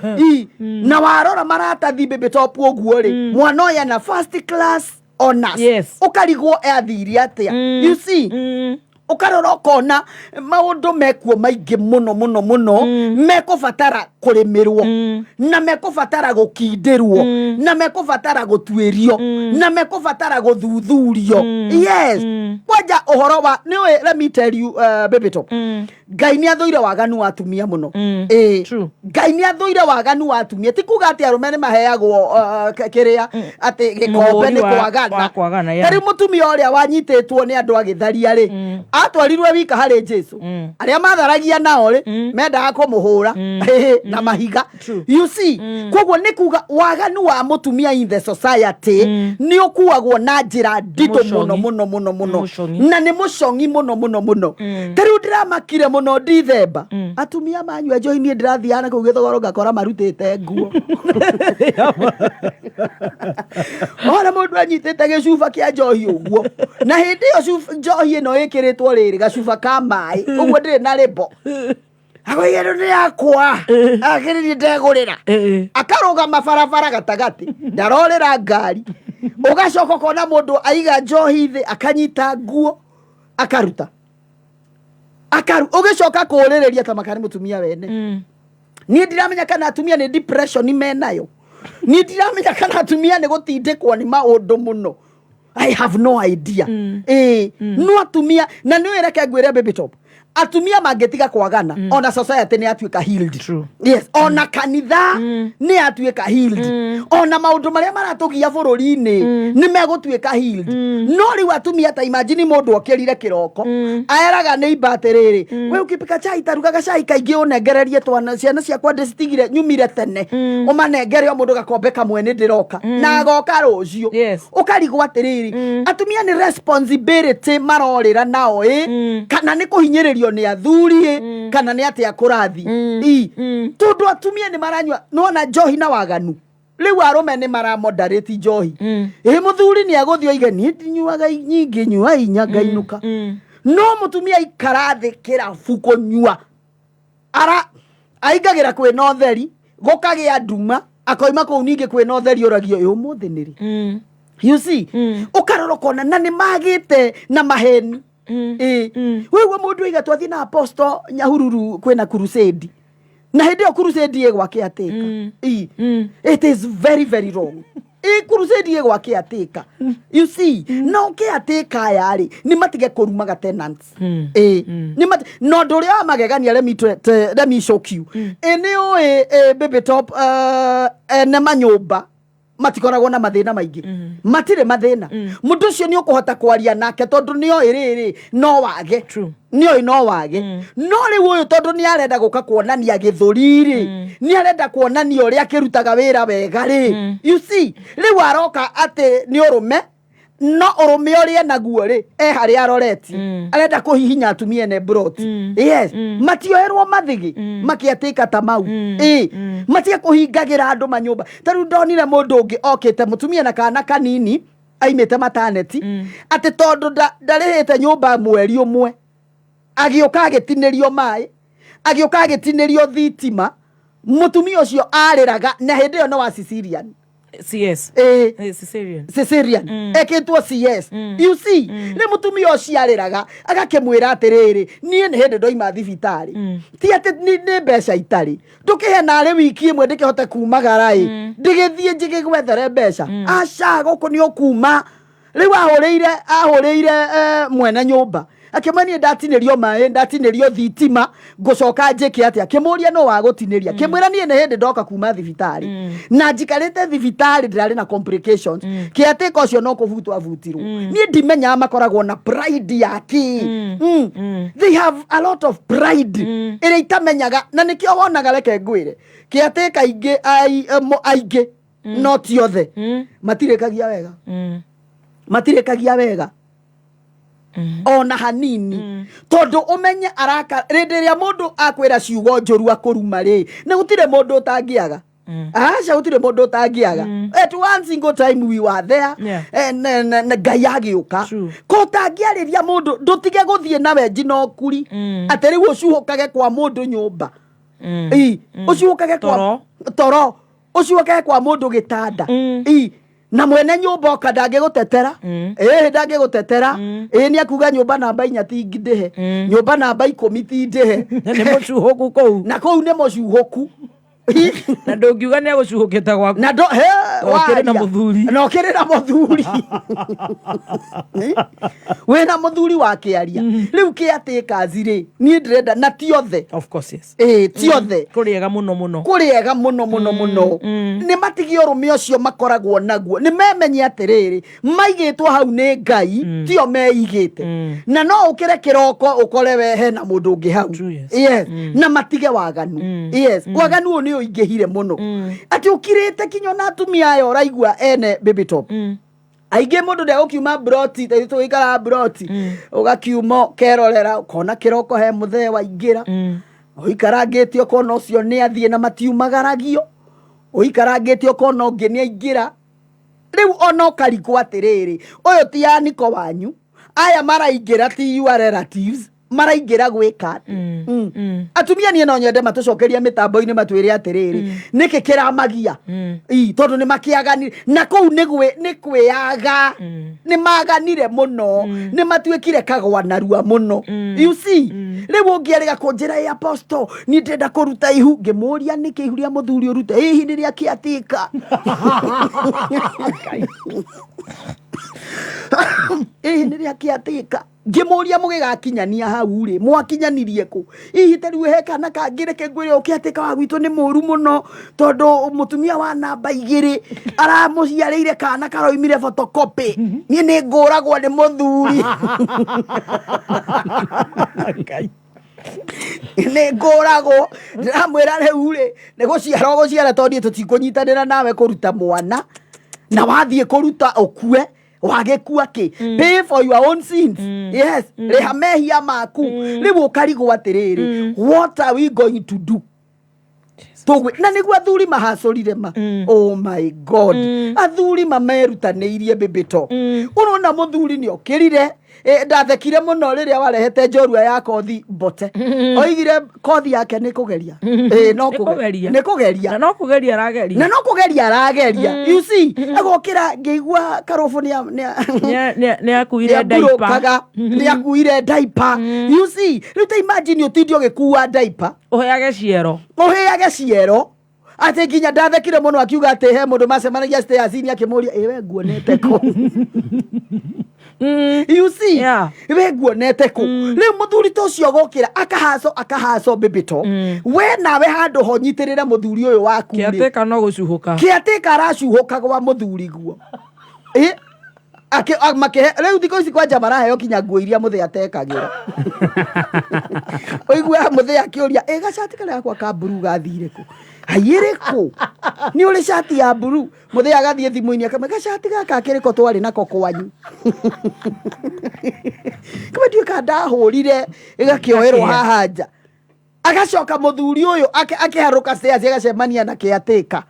na warora maratathi baby top oguo ri mwana oya na first class honors ukarigwo athiria atia you see ukarora kona maundu mekuo maingi muno mekubatara kurimirwo na mekubatara gukindirwo na mekubatara gutwirio na mekubatara guthuthurio yes waja uhoro wa niwe let me tell you baby top Ngai ni athuire waganu atumia muno Ngai ni athuire waganu atumia ti kuga ati arume ni maheagwo kiria ati gikombe ni kwagana tari mutumia uria wanyititwo ni andu agitharia ri atwarirwe wika hari Jesu aria matharagia nao ri mendaga kumuhura na mahiga you see kogwo ni kuga waganu wa mutumia in the society ni ukuagwo na njira ndito muno na ni mucongi muno tari ndiramakire muno Dithemba atumia manyu ejo ni ndirathiana ku githogoro ngakora marutite nguo ora mundu anyitite gicuba kia njohi uguo na hindi yo njohi ino ikiritwo riri gacuba ka mai uguo ndiri na ribo agoyero ni yakwa akiri ndegurira akaruga mabarabara gatagati ndarorera ngari ugacoka kona mundu aiga njohi thi akanyita nguo akaruta ugicoka kurireria ta makani mutumia wene ni ndiramenya kana atumia ni depression ni menayo ni ndiramenya kana atumia ni gutindikwo ni maundu muno I have no idea no atumia na ni wereke ngwire baby top atumia mangetiga kwagana ona society ni atuika healed yes ona kanitha ni atuika healed ona maundu maria maratugia bururi-ini ni megutuika healed no riu atumia ta imagine mundu okirire kiroko aeraga ni baterere we ukipika chai tarugaga chai kaingi unengererie twana ciana ciakwa ndicitigire nyumire tene umanengere mundu gakombe kamwe ni ndiroka na goka rucio ukarigwa atiriri atumia ni responsibility marorira nao kana ni kuhinyiririo ni athuri kana ni ati akurathi tondu atumia ni maranywa nona njohi na waganu riu arume ni mara moderate njohi muthuri ni aguthio igeni nyuaga nyingi nyua inyaga inuka no mutumia ikarathi kirabu kunyua ara aigagira kwina utheri gukagia nduma akoima kuu ningi kwina utheri uragio uyu muthi niri you see ukarorokona na ni magite na maheni wewe mundu iga twathi na apostle Nyahururu kwena crusade na hindi yo crusade ye gwake ateka it is very very wrong crusade ye gwake ateka you see no ke ateka yari ni matige kurumaga tenants ni no nduria magegania let me shock you eneo baby top na manyumba matikoragwo na mathina maingi matire mathina mundu ucio ni ukuhota kwaria nake tondu nio iriri no wage nio no wage no riu uyu tondu ni arenda guka kuonania githuriri ni arenda kuonania uria kirutaga wira wega ri you see riu aroka ate ni urume no urume uria naguo ri hari aroreti arenda kuhihinya atumia ne broti yes matioerwo mathigi makiatika tamau matia kuhingagira andu manyumba taru ndonire mundu ungi okite mutumia na kana kanini aimete mataneti ati tondu ndarihite nyumba mweri umwe agioka agitinirio mai agioka agitinirio thitima mutumia ucio ariraga na hindi yo no wa Sicilian CS Caesarean eketwo CS you see ni mutumia ucio ariraga agakemwira atiriri nie ni hindi ndoima thibitari ti ati ni mbeca itari ndukihe nare wiki imwe ndikihote kumagara ndigithie njigigwethere mbeca aca guku ni ukuma riu ahuriire mwene nyumba akimani ndatinirio mai ndatinirio thitima ngucoka njike atia kimuria no wa gutiniria kimwira nie ne hindi ndoka kuma thibitari na njikarite thibitari ndirari na complications kiateka ucio no kuvutwa vutirwo nie ndimenya makoragwo na pride yaki they have a lot of pride ire itamenyaga na nikio wonaga reke ngwire kiateka aige not yothe matirekagia wega ona hanini tondu umenye araka rindiria mundu akwira ciugo njuru akuruma ri ni gutire mundu utangiaga acha gutire mundu utangiaga at one single time we were there na ngai agiuka ko tangiariria mundu ndutige guthie nawe njino kuri atari ucuhukage kwa mundu nyumba ucuhukage kwa toro ucuhukage kwa mundu gitanda na mwene nyumba okandange gutetera ndange gutetera ni akuga nyumba namba 4 ti ngidihe nyumba namba 10 ti ndihe ni mucuhuku kou na kou ni mucuhuku na ndungiuga ni gucuhukita gwaku na okire na muthuri wena muthuri wa kiaria riu kiatika azire ni ndirenda na tiothe of course yes tiothe kuriega muno ni matigio rume ucio makoragwo naguo ni memenye atiriri maigitwo hau ni ngai tio meigite na no ukire kiroko ukore we hena mundu ungi hau yes na matige waganu yes waganu ni ingehire muno ati ukirite kinyo na atumia ayo raigua ene baby top aige mundu nde ukiuma broti tayito ikara broti ugakiuma kerorera ukona kiroko he muthe wa ingira uikarangitio kona ucio ni athie na matiumagaragio uikarangitio kona ungi ni aingira riu ona ukariko atiriri uyu ti aniko wanyu aya maraingira ti your relatives maraingira gwika atumia nie no nyende matucokeria mitambo-ini matwire atiriri niki kiramagia tondu ni makiagani na kou ni kwiaga ni maganire muno ni matwikire kagwa narua muno you see riu ungiariga kunjira apostle ni ndenda kuruta ihu ngimuria niki ihu ria muthuri urute hihi ni ria kiatika ni ria kiatika ngimuria mugigakinyania hau ri mwakinyanirie ku ihite riu hekana kangire kengwire ukiatika wa gwitu ni muru muno tondu mutumia wa namba 2 aramuciarire kana karoimire photocopy ni ni nguragwo ni muthuri ni nguragwo ndiramwira riu ri ni guciara tondu tutikunyitanira nawe kuruta mwana na wathie kuruta okue wagekua ki pay for your own sins yes rehamehia maku riu ukarigo atiriri what are we going to do togwe na niguo athuri mahacurire ma oh my god athuri mamerutaniirie bibito urona muthuri ni okirire ndathekire muno riria warehete njorua ya kothi mbote oigire kothi yake ni kugeria no kugeria na no kugeria arageria you see agokira ngeigua karofu ni akuire diaper ni akuire diaper you see rita imagine utindio gikuwa diaper uheage ciero ate nginya ndathekire muno akiuga ate he mundu macemanagia stairs ni akimuria we nguonete ko you see we nguonete ku riu muthuri to cio gokira akahaco bibito we nawe handu honyitirire muthuri uyu waku kiateka no gucuhuka kiateka aracuhuka gwa muthuri guo rĩu thikũ ici kwanja maraheo kinya nguo iria mũthĩ atekagĩra ũigua mũthĩ akĩũria gacati karĩa gakwa ka mburu gathire kũ ayĩrĩkũ nĩ ũrĩ cati ya mburu mũthĩ agathiĩ thimũ-inĩ akame gacati gaka kĩrĩko twarĩ nako kwanyu kama ndiũ kandahũrire ĩgakĩoerwo haha nja agacoka mũthuri ũyũ akĩharũka stairs agacemania na kĩatĩka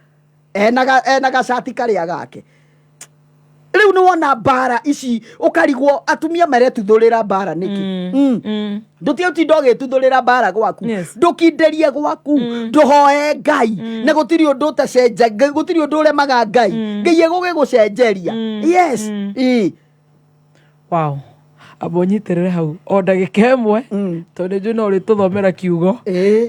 ena gacati karĩa gake rĩu nĩ wona mbara ici ũkarigwo atumia maretuthũrĩra mbara nĩkĩ ndũtiũtinda ũgĩtuthũrĩra mbara gwaku ndũkinderie gwaku ndũhoe Ngai na gũtirĩ ũndũ ũtacenja gũtirĩ ũndũ ũremaga Ngai Ngai egũgĩgũcenjeria yes wow abonyiterere hau o ndagĩka ĩmwe tondũ njũ no ũrĩtũthomera kiugo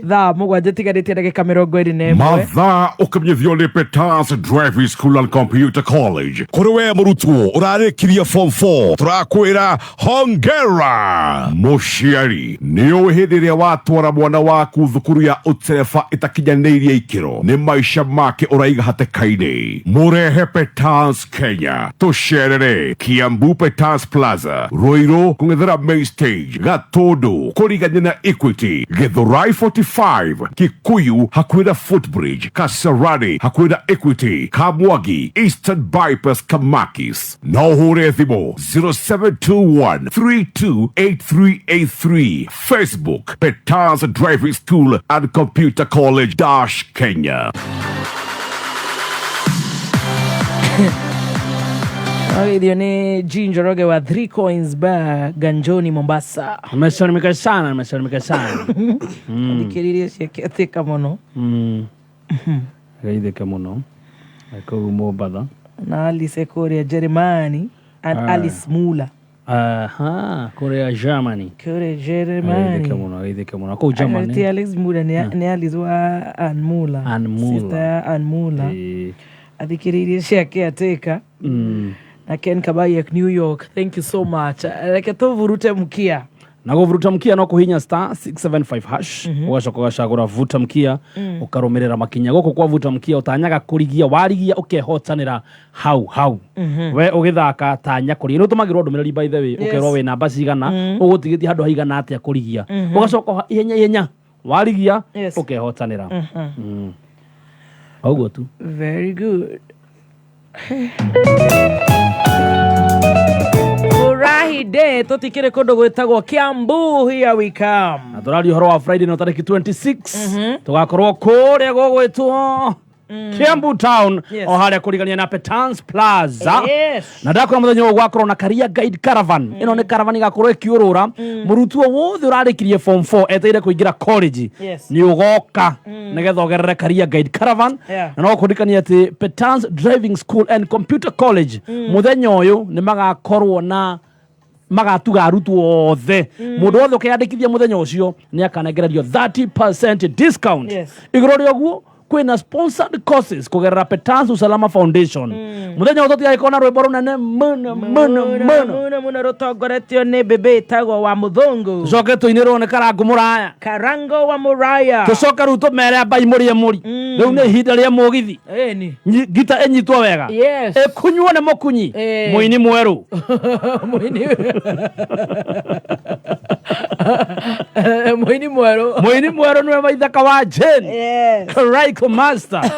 thaa mũgwanja tigarĩtie ndagĩka 21 mathaa ũkamenyithio nĩ Peters Driving School and Computer College kũrĩ we mũrutwo ũrarĩkirie form 4 tũrakwĩra hongera mũciari nĩ ũĩ hĩndĩ ĩrĩa watwara mwana waku thukuru ya ũtereba ĩtakinyanĩirie ikĩro nĩ maica make ũraiga hatĩka-inĩ mũrehe Peters Kenya tũcerere Kiambu Peters Plaza Ruiru kungethera main stage Gatondo kũrigania na Equity Githurai 45 Kikuyu hakuhĩ na Footbridge Kasarani hakuhĩ na Equity Kamwagi Eastern Bypass Kamakis na ũhũre thimũ 0721328383 Facebook Peters Driving School and Computer College Kenya. Hiyo ni Jinjoroge wa 3 Coins Bar Ganjoni Mombasa. Nimesalimika sana. Nikiririe siakiathika muno. Gaithika muno. Ako Mombasa. Na Alice Korea Germany and Alice Mula. Korea Germany. Gaithika muno. Ako Germany. Ati Alice Mula ni Alice wa Anmula. Sister Anmula. Adikiririe siakiathika. Na Ken Kabai New York. Thank you so much. Like to vurute mkia. Na kuvuruta mkia no kuhinya *675# ugacoka gacagura vuta mkia ukarumirira makinya goko kwa vuta mkia utanyaga kurigia warigia ukehotanira hau we ugithaka tanya kuri no tumagirwo ndumiriri by the way ukerwo we namba cigana ugutigiti handu haigana atia kurigia ugacoka ihenya warigia ukehotanira augo tu very good. Furahi day tutikire kondo gwetagwo Kiambu, here we come. Na turari horo wa Friday no tariki 26 tugakorwo kuria gogwetwo Kiambu town o haria kurigania na Peters Plaza na ndakora muthenya wo gwakorwo na career guide caravan ino ni caravan igakorwo ikiurura murutwo wothe urarikirie form 4 eteire kuingira college ni ugoka nigetha ogerere career guide caravan na no kundikania ati Peters Driving School and Computer College muthenya uyu ni magakorwo na magatuga arutwo othe mundu wothe ukiyandikithia muthenya ucio ni akanengererio 30% discount iguru rioguo kwina sponsored courses kugerera Peters Usalama Foundation muthenya utoti aikona rwimbo runene muno rutongoretio ni bebe itago wa muthungu coke tuinirwo ni Karango Muraya Karango wa Muraya tucoka ru tumere abai murie muri riu ni ihinda ria mugithi ni gita enyitwo wega kunyuo ne mukunyi muini mweru muini mweru nwe maithaka wa Jane Right Master.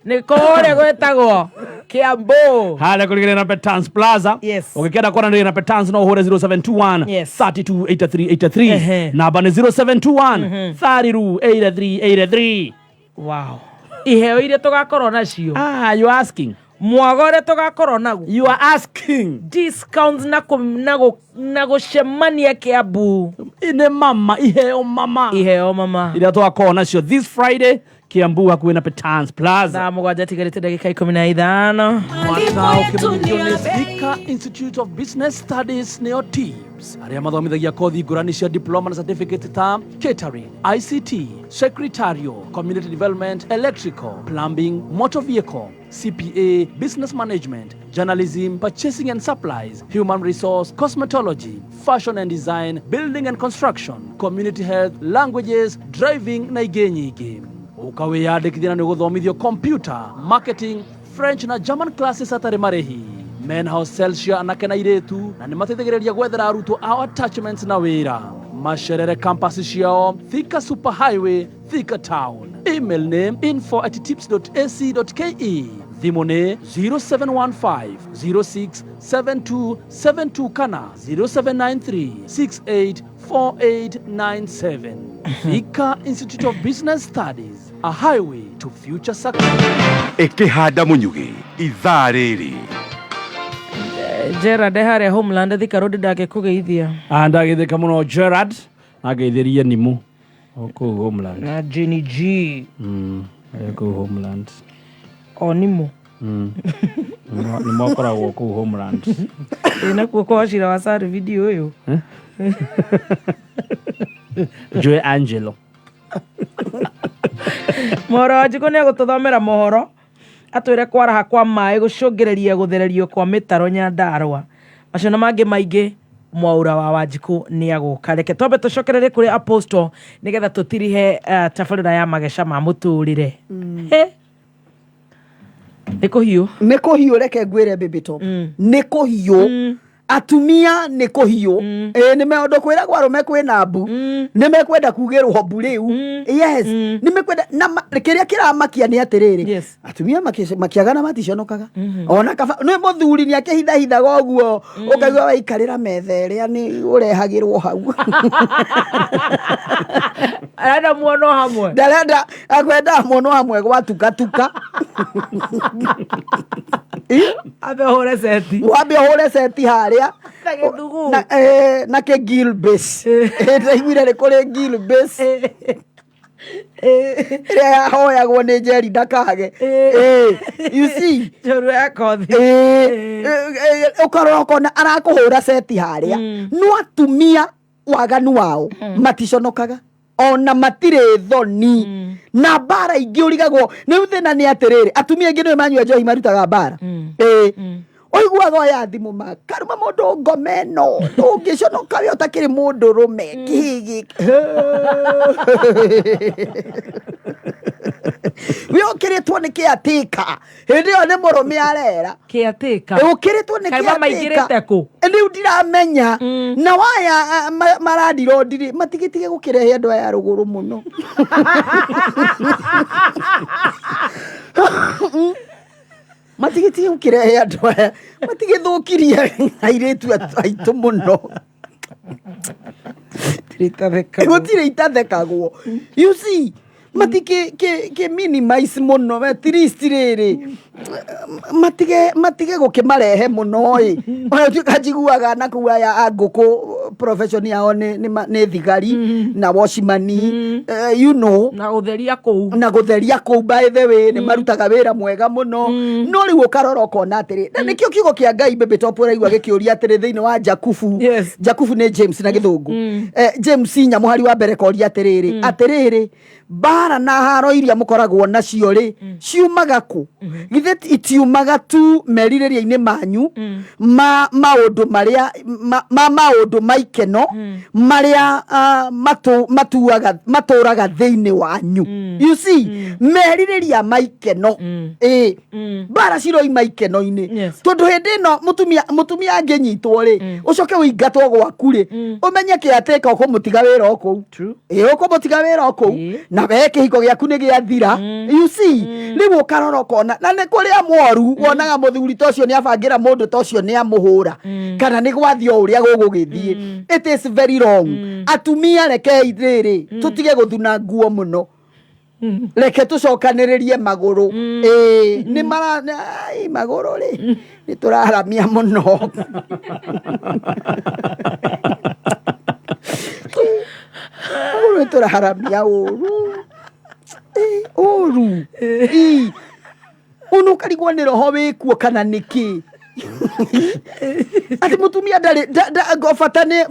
Nikore gwetagwo Kiambu. Hale kurigana na Peters Plaza. Ukikenda kwa na Peters no hore 0721 328383. Namba ni 0721 328383. Wow. Iheo ile tugakorwo nacio. You asking? Mwagore tugakorwo naguo. You are asking. Discounts na gucemania Kiambu. Ine mama iheo mama. Ila tugakorwo nacio this Friday Kiambu hakuhĩ na Peters Plaza. Na mũgwanja tigarĩte ndagĩka 15. Thika Institute of Business Studies neo TIBS arĩa mathomithagia kothi ngũrani cia diploma na certificate ta catering, ICT, secretarial, community development, electrical, plumbing, motor vehicle, CPA, business management, journalism, purchasing and supplies, human resource, cosmetology, fashion and design, building and construction, community health, languages, driving na ingĩ nyingĩ. Ukawiyandikithia na guthomithio computer, marketing, French na German classes atari marehi. Men hostel cia anake na iretu na nimateithagĩrĩria gwethera arutwo ao attachments na wĩra. Macerere campus ciao Thika Superhighway, Thika Town. Email name info@tips.ac.ke. Thimo nĩ 0715 06 7272 kana 0793 68 4897. Thika Institute of Business Studies, a highway to future success. Ikihanda munyugi ithaa rĩrĩ. Gerard harĩa Homeland Thika Road ndagĩkũgeithia. Ndagĩthĩka mũno Gerard, nageithĩrie Nimu kũu Homeland. Na Jenny G. Kũu Homeland. O Nimu. Nĩmakoragwo kũu Homeland. Nakuo kwa Wachira Wasari video ũyũ. Joy Angelo. Mohoro wa Njiko nĩegũtũthomera mohoro atwĩre kwaraha kwa maĩ gũcũngĩrĩria gũthererio kwa mĩtaro Nyandarua. Macio na mangĩ maingĩ mwaura wa Wanjikũ nĩagũka. Reke twambe tũcokererie kũrĩ Apostle nĩgetha tũtirihe tabarĩra ya mageca ma mũtũrĩre. Nĩ kũhiũ reke ngwĩre baby top. Nĩ kũhiũ. Atumia nĩ kũhiũ. Nĩ maũndũ kwĩra gwarume kwĩna mbu. Nĩ mekwenda kugĩrwo mbu rĩu. Yes. Nĩ mekwenda na kĩrĩa kĩramakia nĩ atĩrĩrĩ. Atumia makiagana maticonokaga. Ona kaba nĩ mũthuri nĩ akĩhithaga ũguo ũkaigua waikarĩra metha ĩrĩa nĩ ũrehagĩrwo hau. Arenda muono hamwe. Ndarenda akwenda muono hamwe gwatukatuka. Abe hore seti. Wabe hore seti harĩa. Na ke Gilbes. Ndaiguire nĩ kũrĩ Gilbes. Ĩrĩa yahoyagwo nĩ Njeri ndakage. You see? Njũru ya kothi. Ũkarora ũkona arakũhũra seti harĩa. No atumia waganu wao maticonokaga. Ona matirĩ thoni. Na bara ingĩ ũrigagwo nĩ thĩna nĩ atĩrĩrĩ atumia aingĩ nĩo manyua njohi marutaga bara. Oiguaga ya thimũ makaruma mũndũ ngome no ndũngĩconoka we ũtakĩrĩ mũndũrũme kĩhĩ we ũkĩrĩtwo nĩ kĩatĩka hĩndĩ ĩyo nĩ mũrũme arera kĩatĩka ũkĩrĩtwo nĩ kĩatĩka rĩu ndiramenya na waya marandirwo ndiri matigĩtige gũkĩrehe andũ aya rũgũrũ mũno. Matigĩtige gũkĩrehe andũ aya matigĩthũkirie airĩtu aitũ mũno. Gũtirĩ itathekagwo. You see, matige minimize mũno at least rĩrĩ matige gũkĩmarehe mũno ona tuĩka njiguaga na kũu aya ngũkũ profession yao nĩ thigari na washimani you know na gũtheria kũu by the way nĩ marutaga wĩra mwega mũno no rĩu ũkarora ũkona atĩrĩ na nĩkĩo kiugo kĩa Ngai baby top ũraigua gĩkĩũria atĩrĩ thĩinĩ wa Jakubu nĩ James na gĩthũngũ James nyamũhari wa mbere koria atĩrĩrĩ bara na haro iria mũkoragwo nacio rĩ ciumaga kũ githĩ itiumaga tu merirĩria-inĩ manyu maũndũ marĩa maũndũ maikeno marĩa matũraga thĩinĩ wanyu. You see merirĩria maikeno bara ciroima ikeno-inĩ tondũ hĩndĩ ĩno mũtumia angĩnyitwo rĩ ũcoke ũingatwo gwaku rĩ ũmenye kĩatĩka ũkũmũtiga wĩra okũu ũkũmũtiga wĩra okũu na we kĩhiko gĩaku nĩ gĩathira. You see rĩu ũkarora ũkona na nĩ kũrĩa mworu wonaga mũthuri ta ũcio nĩ abangĩra mũndũ ta ũcio nĩ amũhũra kana nĩ gwathio ũrĩa gũgũgĩthiĩ. It is very wrong. Atumia rekei rĩrĩ tũtige gũthuna nguo mũno reke tũcokanĩrĩrie magũrũ nĩ magũrũ rĩ nĩ tũraharamia mũno. Magũrũ tũraharamia ũru ũnu ũkarigwo nĩ roho wĩkuo kana nĩkĩ. ati mutumia ndari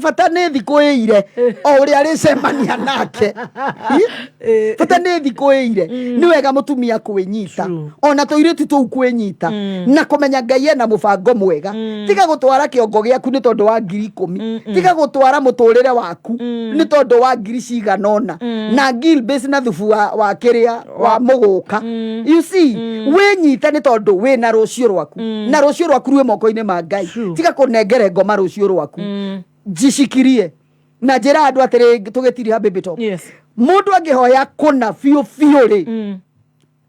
fatane thiko ire o uri ari semania nake fatane thiko ire ni wega mutumia kwinyita ona tuiritu tu kwinyita na kumenya Ngai ena mubango mwega tiga gutwara kiongo giaku ni tondu wa 10,000 tiga gutwara muturire waku ni tondu wa 100 na gil base na thufu wa kiria wa muguka you see winyita ni tondu we na rucio rwaku na rucio rwaku rwe moko-ini ma Ngai tiga kunengere ngoma rucio rwaku jishikirie na njira andu atiri tugitiri ha baby top mundu angihoya kuna fiu ri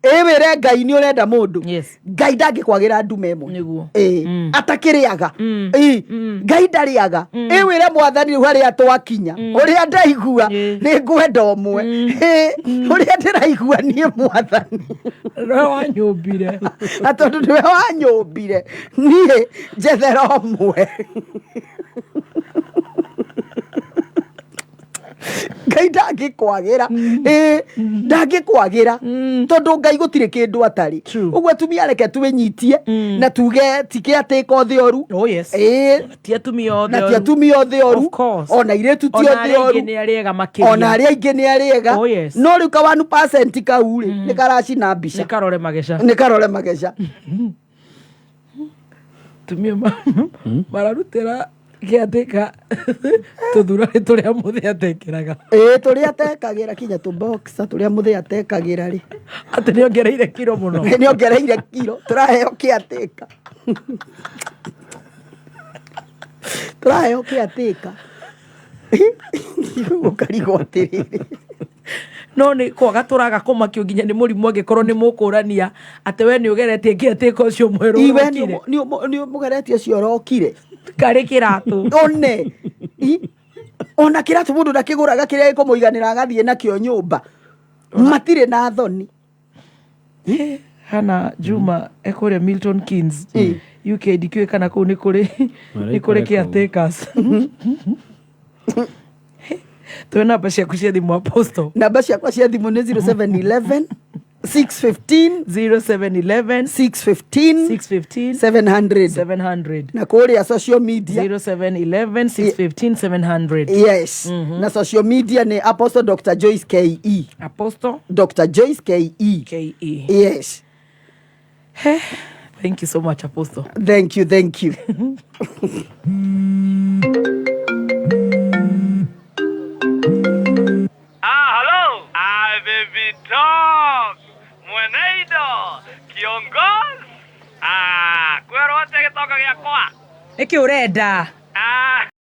ewere Ngai ni urenda mundu Ngai ndangikwagira ndume emo atakiriaga Ngai ndariaga ewere mwathani riu haria twakinya uria ndaigua ni ngwenda omwe uria ndiraigua nie mwathani we wanyumbire atondu niwe wanyumbire nie njethera omwe Ngai ndangikwagira ndangikwagira tondu Ngai gutire kindu atari ugwe tumia reke twinyitie na tuge tike ateka othioru ti atumia othioru na ti atumia othioru ona iretu ti othioru ona aria ingi ni ariega no riu ka 1% kauri ni karaci na mbica ni karore magesha tumia mararutira giateka tuthurani turia muthe atekeraga turia atekagira kinya tu boxa turia muthe atekagira ri ati ni ongereire kiro muno ni ongereire kiro turaheo kiateka turaheo kiateka ukarigo atiriri no ni kwaga turaga kumakio nginya ni murimu angikorwo ni mukurania ati we ni ugeretie kiateka ucio mweru iwe ni mugeretie cio rokire kari kiratu one ona kiratu mundu ndakiguraga kiria ikumuiganira agathie nakio nyumba matire na thoni hana Juma ekore Milton Keynes UK dikiwe kana ku ni kuri caretakers tu namba ciaku cia thimu Apostle namba ciakwa cia thimu ni 0711 615 0711 615 700 na kuria social media 0711 615 700 yes na social media ni Apostle Dr. Joyce KE Apostle Dr. Joyce KE yes thank you so much Apostle thank you hello baby talk mweneido kiongozi kwero wote gitoka giakwa iki urenda